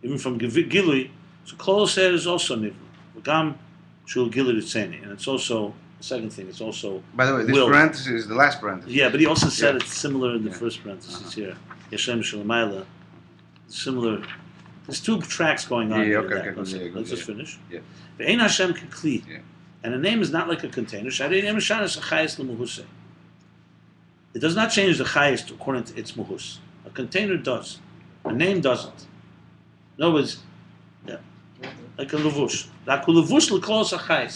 A: even from gilui. So klos eir is also nivdul. V'gam shul gilui ritzeni. And it's also, the second thing, it's also
B: By the way, this
A: will.
B: parenthesis is the last parenthesis.
A: Yeah, but he also said
B: Yeah.
A: it's similar in the
B: Yeah.
A: first parenthesis here. Yeshem Shalamayla. Similar. There's two tracks going on
B: Yeah,
A: here.
B: okay,
A: in that.
B: okay,
A: Let's,
B: yeah,
A: let's just
B: yeah.
A: finish.
B: Yeah.
A: Ve'ein Hashem kekli.
B: Yeah.
A: And a name is not like a container. It does not change the chayes according to its muhus. A container does. A name doesn't. In other words, yeah, like a levush.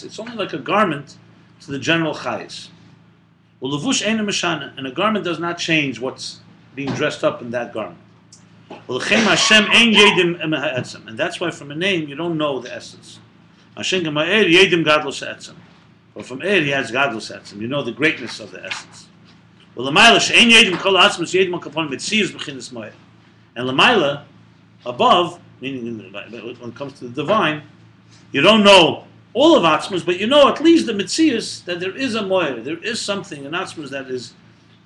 A: It's only like a garment to the general chayes. Well, levush ain't a meshana, and a garment does not change what's being dressed up in that garment. Well, and that's why from a name you don't know the essence. But from Eir he has gadlus etzem. You know the greatness of the essence. Well, and Lamaila, above, meaning when it comes to the divine, you don't know all of Atzmus, but you know at least the Metzius, that there is a Moyer, there is something in Atzmus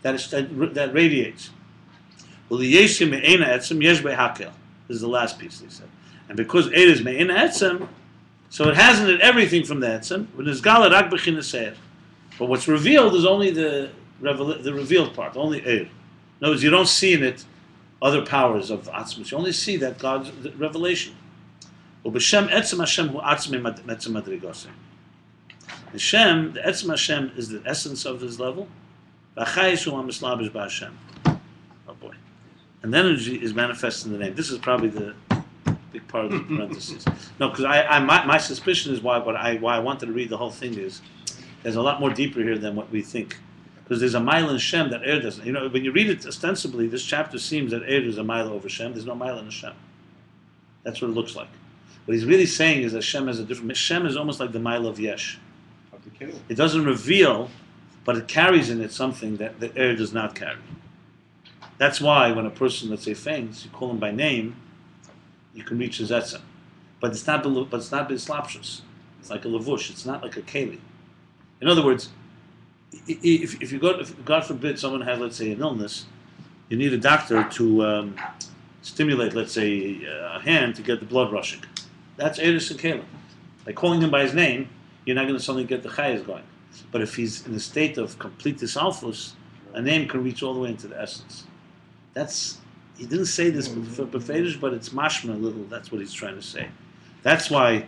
A: that radiates. Well, the Yeshim Me'ena Etzem Yesh Be'hakel. This is the last piece they said. And because it is Me'ena Etzem, so it has in it everything from the Etzem, when it's Gala Rak B'chinas Eir. But what's revealed is only the revealed part, only Eir. In other words, you don't see in it other powers of Atzmus. You only see that God's revelation. Ub'Shem etzem Hashem hu atzmei etzem madrigoseh. The Shem, the etzem Hashem, is the essence of His level. V'achayis hu hamislabish b'Hashem. Oh boy. And the energy is manifest in the name. This is probably the big part of the parentheses. No, because my suspicion is why I wanted to read the whole thing is there's a lot more deeper here than what we think. Because there's a mile in Shem that Eir doesn't. You know, when you read it ostensibly, this chapter seems that Eir is a mile over Shem. There's no mile in Shem. That's what it looks like. What he's really saying is that Shem has a different. Shem is almost like the mile of Yesh. It doesn't reveal, but it carries in it something that the Eir does not carry. That's why when a person, let's say, faints, you call him by name, you can reach his etzem. But it's not bislapshus. It's like a lavush. It's not like a keli. In other words, if you go, if God forbid, someone has, let's say, an illness, you need a doctor to stimulate, let's say, a hand to get the blood rushing. That's Eris and Kalim. By calling him by his name, you're not going to suddenly get the chayas going. But if he's in a state of complete disalphus, a name can reach all the way into the essence. He didn't say this for Befedish, but it's mashma a little. That's what he's trying to say. That's why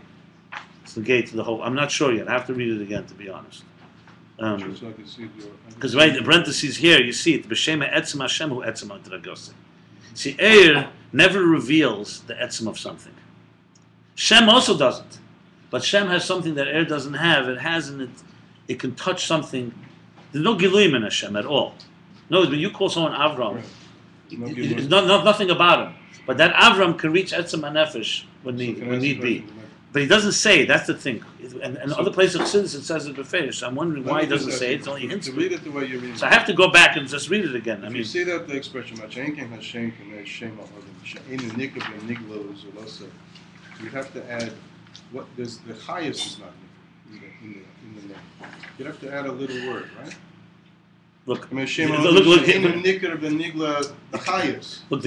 A: it's the gate to the whole. I'm not sure yet. I have to read it again, to be honest. Because right, the parentheses here, you see it. B'Shema etzem Hashem hu etzem adragose. See, Eir never reveals the etzem of something. Shem also doesn't. But Shem has something that Eir doesn't have. It has in it, it can touch something. There's no Giluyim in Hashem at all. No, when you call someone Avram, it's nothing about him. But that Avram can reach Etzem HaNefesh when need be. But he doesn't say it, that's the thing. And other places of Chassidus it says it beferish. So I'm wondering why he doesn't say it. It's only hints.
C: To read it the way you read it.
A: So I have to go back and just read it again.
C: You see that the expression, you have to add what there's the highest is not in the name. You have to add a little word, right?
A: Look,
C: the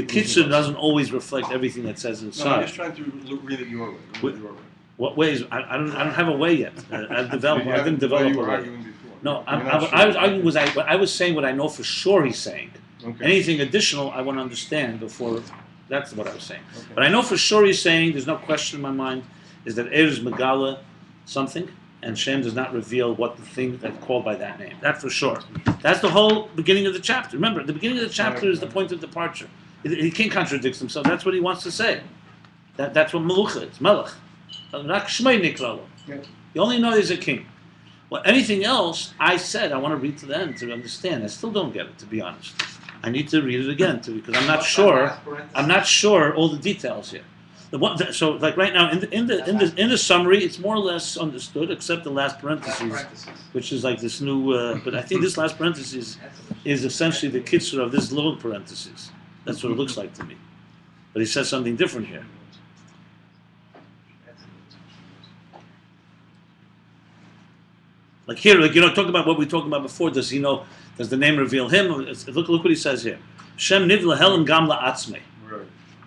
A: kingship doesn't always reflect everything that says inside.
C: No, I'm just trying to read it your way.
A: What ways? I don't have a way yet. I didn't develop a way. No, I was saying what I know for sure he's saying.
C: Okay.
A: Anything additional I want to understand before. That's what I was saying. Okay. But I know for sure he's saying, there's no question in my mind, is that Eir is Megala something, and Shem does not reveal what the thing that's called by that name. That for sure. That's the whole beginning of the chapter. Remember, the beginning of the chapter is the point of departure. He can't contradict himself. That's what he wants to say. That's what Melucha is, Melech. You only know he's a king. Well, anything else, I said, I want to read to the end to understand. I still don't get it, to be honest. I need to read it again, because I'm not sure. I'm not sure all the details here. So, like right now, in the summary, it's more or less understood, except the last parentheses, which is like this new. But I think this last parenthesis is essentially the kitzur of this little parenthesis. That's what it looks like to me. But he says something different here. Like here, talk about what we talked about before. Does he know? Does the name reveal him? Look what he says here. Shem nivla helam gam la'atzmei.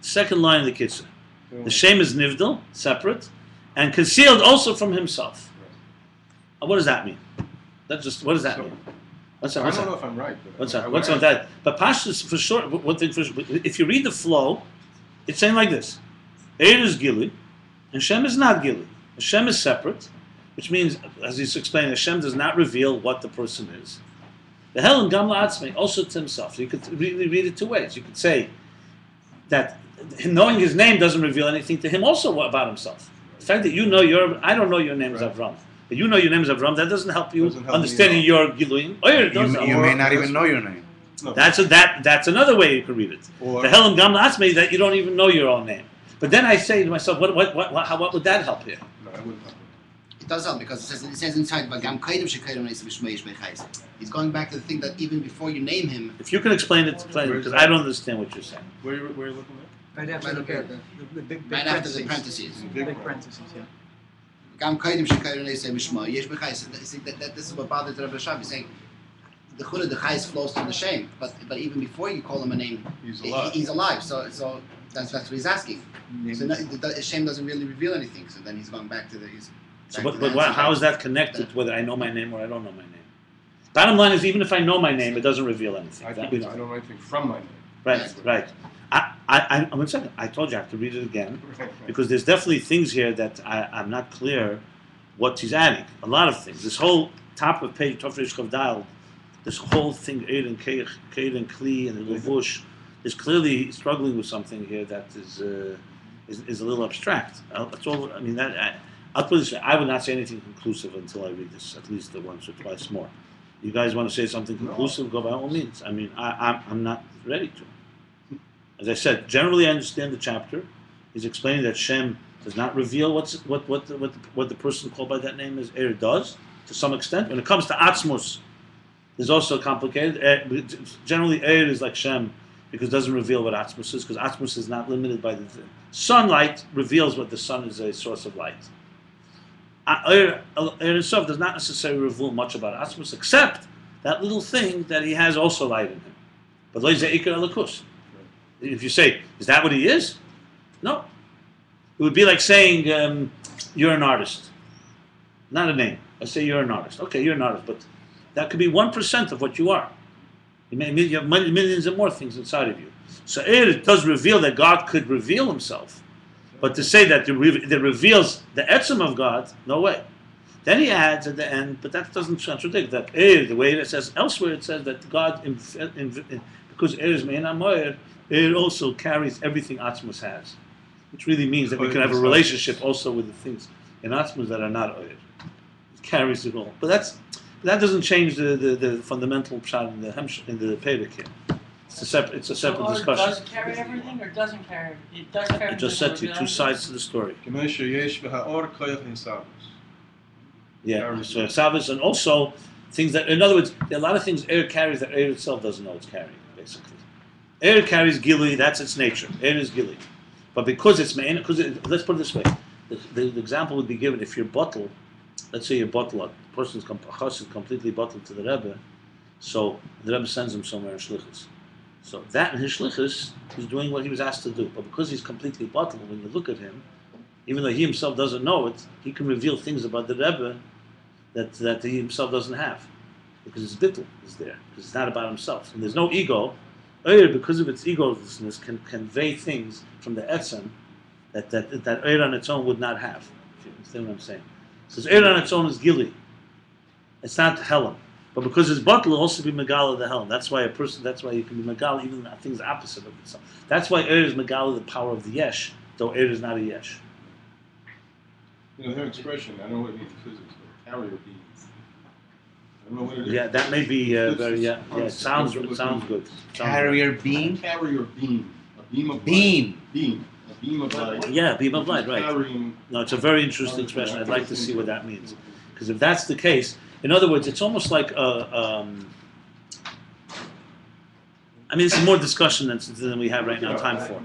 A: Second line of the kitzur. The shem is nivdal, separate, and concealed also from himself. What does that mean? What does that mean?
C: I don't know if I'm right.
A: What's that? But Pashtus, for sure, if you read the flow, it's saying like this. Eir is Gili, and Shem is not Gili. Shem is separate, which means, as he's explaining, Hashem does not reveal what the person is. The Helen Gamla Atzmei, also to himself. So you could really read it two ways. You could say that knowing his name doesn't reveal anything to him also about himself. The fact that I don't know your name is Avram, but you know your name is Avram, that doesn't help you understanding your Giluim.
B: You may not even know your name.
C: No.
A: That's another way you can read it.
C: Or,
A: the Helen Gamla Atzmei, that you don't even know your own name. But then I say to myself, what would that help here?
C: No, I wouldn't help.
F: It does help, because it says inside, he's going back to the thing that even before you name him.
A: If you can explain it, because I don't understand what you're saying.
C: Where are you looking at?
G: Right after the big
F: Right after the parentheses.
G: Big parentheses, yeah.
F: This is what bothers Rabbi Shabi, saying the chayes flows through the shem, but even before you call him a name, he's alive. So that's what he's asking. So the shem doesn't really reveal anything. So then he's going back to the.
A: But how is that connected? Whether I know my name or I don't know my name? Bottom line is, even if I know my name, it doesn't reveal anything.
C: I
A: That
C: don't
A: we know.
C: know anything from my name.
A: Right. One second. I told you I have to read it again because there's definitely things here that I'm not clear what he's adding. A lot of things. This whole top of page Tofresh Chavdal, this whole thing Eid and Keid and Kli and the Levush is clearly struggling with something here that is a little abstract. That's all. I mean, I'll put it this way. I would not say anything conclusive until I read this at least once or twice more. You guys want to say something conclusive? Go by all means. I mean, I'm not ready to. As I said, generally I understand the chapter. He's explaining that Shem does not reveal what the person called by that name is. Does to some extent. When it comes to Atzmus, there's also complicated. Generally, is like Shem because it doesn't reveal what Atzmus is, because Atzmus is not limited by the sunlight. Reveals what the sun is a source of light. Itself does not necessarily reveal much about Atzmus, except that little thing that he has also light in him. But if you say, is that what he is? No. It would be like saying you're an artist. Not a name. I say you're an artist. Okay, you're an artist, but that could be 1% of what you are. You have millions and more things inside of you. So it does reveal that God could reveal himself. But to say that it reveals the etzem of God, no way. Then he adds at the end, but that doesn't contradict that. The way it says elsewhere, it says that God, because is mein amoyer, it also carries everything Atzmus has, which really means that we can have a relationship also with the things in Atzmus that are not oyer. It carries it all. But that doesn't change the fundamental pshat in the Perek here. It's a separate discussion.
H: Does it carry everything or doesn't carry? It does carry.
A: I just said to you, two sides to the story. Yeah, so Shabbos, and also things that, in other words, there are a lot of things air carries that air itself doesn't know it's carrying, basically. Air carries gili, that's its nature. Air is gili. But because it's main, let's put it this way. The example would be given if your bottle, let's say your bottle, a person's completely bottled to the Rebbe, so the Rebbe sends him somewhere in Shlichus. So that in his Shlichus, he's doing what he was asked to do. But because he's completely bottled, when you look at him, even though he himself doesn't know it, he can reveal things about the Rebbe that he himself doesn't have. Because his bittul is there. Because it's not about himself. And there's no ego. Eir, because of its egolessness, can convey things from the etzem that Eir on its own would not have. If you understand what I'm saying. Because Eir on its own is gili. It's not Helam. But because his bottle will also be Megala the Helam. That's why you can be Megala even things opposite of itself. That's why Eir is Megala the power of the Yesh, though Eir is not a Yesh.
C: You know, their expression, I don't know what it means in physics, but carrier beams. I don't know what it is.
A: Yeah, that may be very, it sounds good.
E: Carrier beam?
C: Carrier beam. A beam of
E: Beam.
C: light. Beam. A beam of light.
A: Yeah, beam of light, right.
C: Carrying.
A: No, it's a very interesting expression. I'd like to see what that means. Because if that's the case, in other words, it's almost like I mean, it's more discussion than we have right now time for.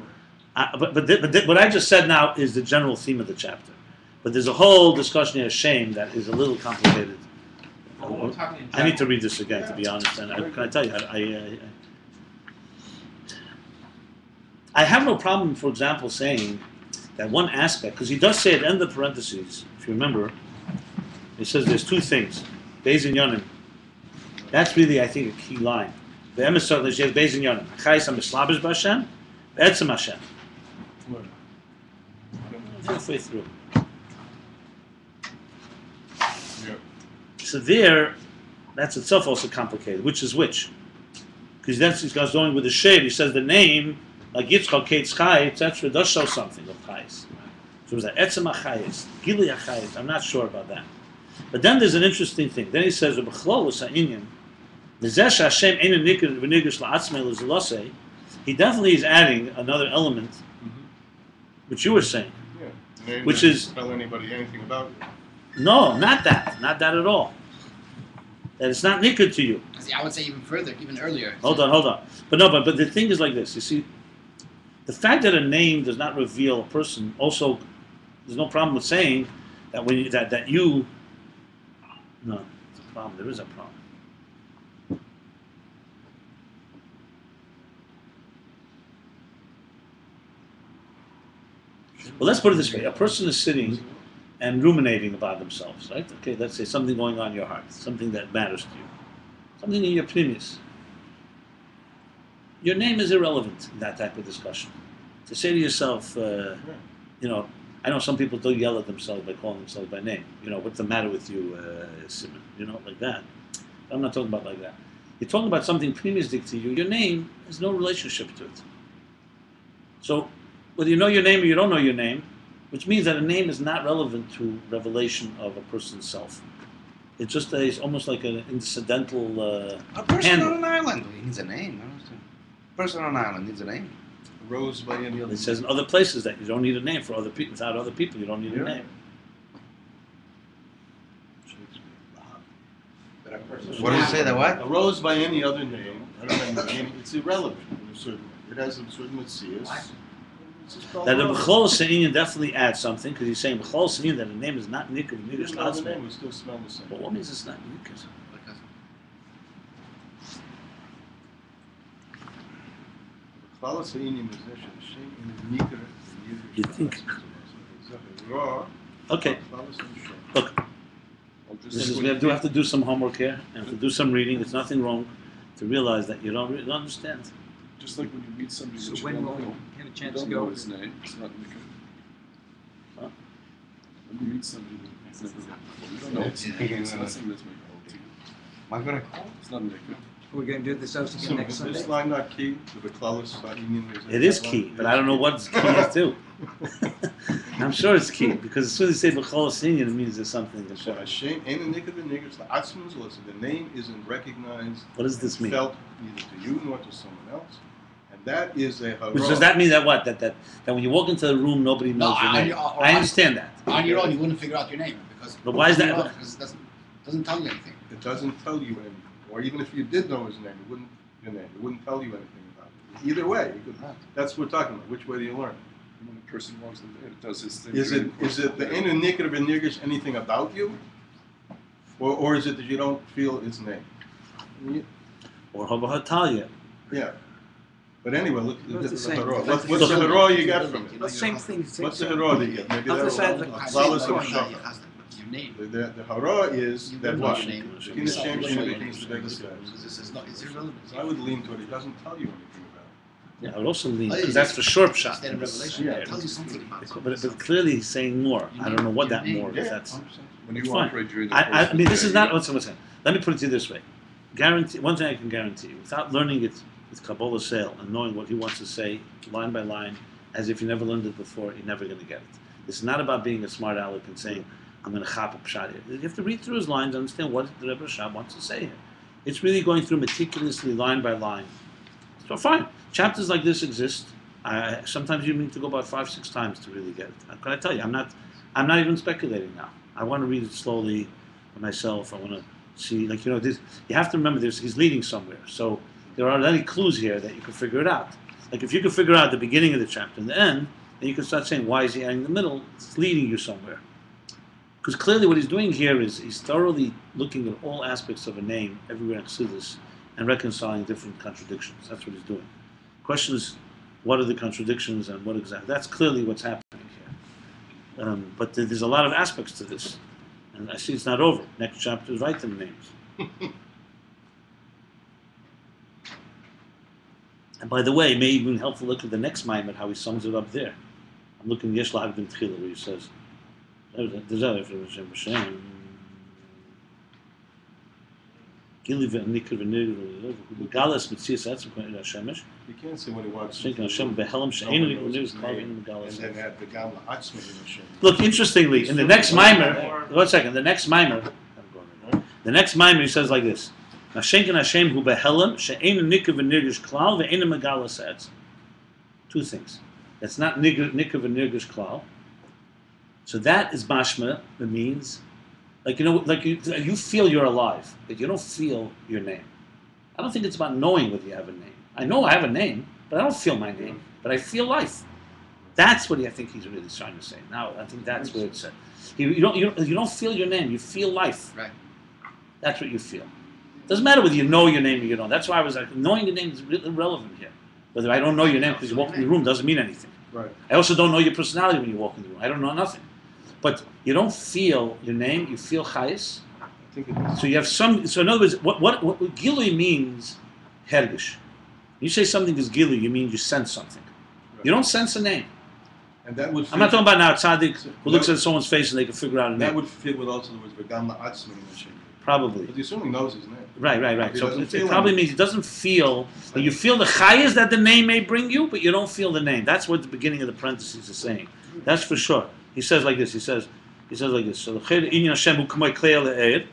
A: But what I just said now is the general theme of the chapter. But there's a whole discussion here, shem, that is a little complicated. I need to read this again, to be honest. And can I tell you, I have no problem, for example, saying that one aspect, because he does say at the end of the parentheses, if you remember, he says there's two things, Beis and Yonim. That's really, I think, a key line. The emissary is Beis and Yonim. Chayis HaMislabish B'Hashem, Etzem Hashem. Halfway through. So there, that's itself also complicated. Which is which? Because then he goes going with the shade. He says the name, like Yitzchak, Kate, Chai, etc., does show something of Chayis. So it was like Etzem HaChayis, Gili HaChayis. I'm not sure about that. But then there's an interesting thing. Then he says, he definitely is adding another element, which you were saying.
C: Yeah.
A: Which is
C: tell anybody anything about it.
A: No, not that at all. That it's not nikkud to you.
F: See, I would say even further, even earlier.
A: Hold on. But the thing is like this. You see, the fact that a name does not reveal a person, also, there's no problem with saying that when you, that you. No, it's a problem. There is a problem. Well, let's put it this way: a person is sitting and ruminating about themselves, right? Okay, let's say something going on in your heart, something that matters to you. something in your previous. Your name is irrelevant in that type of discussion. To say to yourself, you know, I know some people do yell at themselves by calling themselves by name. You know, what's the matter with you, Simon? You know, like that. I'm not talking about like that. You're talking about something premistic to you. Your name has no relationship to it. So, whether you know your name or you don't know your name, which means that a name is not relevant to revelation of a person's self. It's just almost like an incidental
B: A person
A: handle.
B: on an island needs a name. A person on an island needs a name.
C: Rose by any other.
A: It says in other places that you don't need a name for other people. Without other people, you don't need a name.
B: What does it say? That what?
C: A rose by any other name, other than the name, it's irrelevant in a certain way. It has a certain mitzvahs.
A: That the B'chol Se'inyan definitely adds something, because he's saying B'chol Se'inyan that the name is not Nikr, Nikr
C: Even though the
A: Shlotzman.
C: name would still smell the same.
A: But what means it's not Nikr? You think? Okay. Look, we have to do some homework here, and to do some reading. It's nothing wrong to realize that you don't really understand.
I: Just like when you meet somebody
G: So
I: that you
G: when
I: don't
G: will we
I: know,
G: have a
I: you
G: chance to
I: don't
G: go?
I: know his name, it's not Nikr.
A: Huh?
I: When you meet somebody that you've never met before, you don't know his name, it's not something that's Nikr to you.
B: Am I going to call?
I: It's not Nikr.
G: We're going to do this out again next
C: Is
G: Sunday.
C: this line not key? The Beklalis,
A: It is key, but I don't know what key is too. I'm sure it's key, because as soon as you say B'chol Se'inyan, it means there's something.
C: So Hashem, ain't a nikr v'niggers, the atzmus, listen, the name isn't recognized,
A: What does this mean?
C: felt neither to you nor to someone else, and that is a hara.
A: Which does that mean that what? That when you walk into the room, nobody knows your name. I understand that.
F: On your own, you wouldn't figure out your name because.
A: But why is that?
F: Because it doesn't tell you anything.
C: It doesn't tell you anything, or even if you did know his name, it wouldn't tell you anything about it. Either way, you could, that's what we're talking about. Which way do you learn?
I: When a person walks in there, it does his thing.
C: Is it the ain't a nikr v'niggers anything about you, or is it that you don't feel his name?
A: Or Hatalia.
C: Yeah. But anyway, look
G: Well,
C: at
G: it's
C: the
G: the same.
C: hara. What's the hara you get from it?
G: The same thing.
C: What's the hara that you get? Maybe
G: Other
C: that's
G: side of the-
C: Klaus
F: Your
C: of Shachar.
F: name.
C: The hara is
F: You
C: that
F: know
C: what?
F: your name.
C: King Hashem begins to beg the
F: So this is not. It's irrelevant.
C: So I would lean toward it doesn't tell you anything about
A: Yeah, I would also lean, because that's for sure pshot.
F: Instead of revelation,
C: Yeah.
F: it tells you something about something.
A: But clearly he's saying more. I don't know what that more
C: it.
A: is.
C: Yeah,
A: That's
C: 100%.
I: When you
A: fine.
I: operate during the
A: I mean, this is not what's saying. Let me put it to you this way. Guarantee one thing I can guarantee you: without learning it with Kabbalah sale and knowing what he wants to say line by line, as if you never learned it before, you're never going to get it. It's not about being a smart aleck and saying, I'm going to chop a pshat here. You have to read through his lines, understand what the Rebbe Rashab wants to say here. It's really going through meticulously, line by line. So fine, chapters like this exist. Sometimes you need to go about 5-6 times to really get it. Can I tell you? I'm not even speculating now. I want to read it slowly for myself. I want to see, like, this. You have to remember this. He's leading somewhere, so there are any clues here that you can figure it out. Like if you can figure out the beginning of the chapter and the end, then you can start saying, why is he adding the middle? It's leading you somewhere. Because clearly what he's doing here is he's thoroughly looking at all aspects of a name everywhere in Chassidus and reconciling different contradictions. That's what he's doing. The question is, what are the contradictions and what exactly? That's clearly what's happening here. But there's a lot of aspects to this. And I see it's not over. Next chapter is right to the names. And by the way, it may even be helpful to look at the next Maimon, how he sums it up there. I'm looking at Yesh Lahag Ben Tchila, where he says,
C: You can't say when he walks
A: and
C: and then add the Gamla Atzmi in Hashem.
A: Look, interestingly, in the next Maimer, 1 second, the next Maimer he says like this. Two things. That's not Nikr v'nirgish klal. So that is mashma, that means, like you feel you're alive, but you don't feel your name. I don't think it's about knowing whether you have a name. I know I have a name, but I don't feel my name, but I feel life. That's what I think he's really trying to say. Now, I think that's where it's said. You don't feel your name, you feel life.
F: Right.
A: That's what you feel. Doesn't matter whether you know your name or you don't. That's why I was like, knowing your name is really irrelevant here. Whether I don't know your name because you walk in the room doesn't mean anything.
C: Right.
A: I also don't know your personality when you walk in the room. I don't know nothing. But you don't feel your name, you feel chayis,
C: think it is.
A: So you have some. So in other words, what gilui means, hergish. You say something is gilui, you mean you sense something. You don't sense a name.
C: And that would.
A: I'm not talking about now tzaddik who looks at someone's face and they can figure out a
C: That
A: name.
C: would fit with also the words v'gam la'atzmi in the shem.
A: Probably.
C: But he certainly knows his name.
A: Right.
C: He
A: So
C: doesn't
A: it
C: feel
A: probably
C: anything.
A: means he doesn't feel. You feel the chayas that the name may bring you, but you don't feel the name. That's what the beginning of the parentheses is saying. That's for sure. He says like this. He says like this. So the chayr inyan Hashem hu k'may klei le'ed.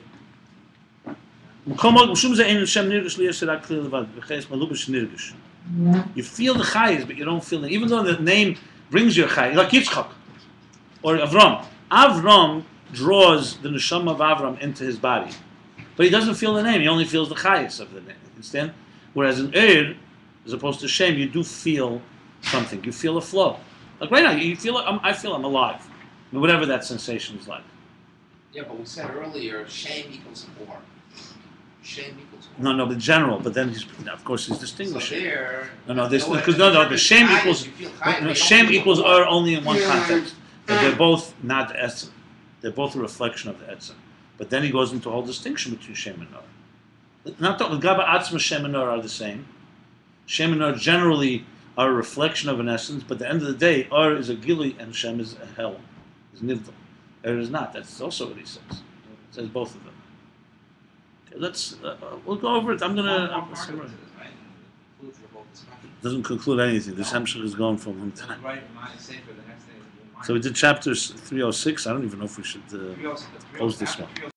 A: You feel the chayas, but you don't feel it. Even though the name brings you a chayas, like Yitzchak or Avram. Avram draws the neshama of Avram into his body, but he doesn't feel the name. He only feels the chayas of the name. Understand? Whereas in Eir, as opposed to Shem, you do feel something. You feel a flow. Like right now, you feel. I feel I'm alive. I mean, whatever that sensation is like.
E: Yeah, but we said earlier, shame equals more. Shame equals more.
A: No, but general. But then of course he's distinguishing.
E: So there.
A: The shame equals. Shame equals are only in one
E: Yeah.
A: context. But they're both not the etzem. They're both a reflection of the etzem. But then he goes into a whole distinction between Shem and Nor. Not talking Gaba Atzma, Shem and Nor are the same. Shem and Nor generally are a reflection of an essence, but at the end of the day, Or is a gili and Shem is a hell, is nivdal. Er is not. That's also what he says. He says both of them. Okay, we'll go over it. I'm gonna summarize. Doesn't conclude anything. This Hemshech is going for a long time. So we did chapters 306. I don't even know if we should close this one.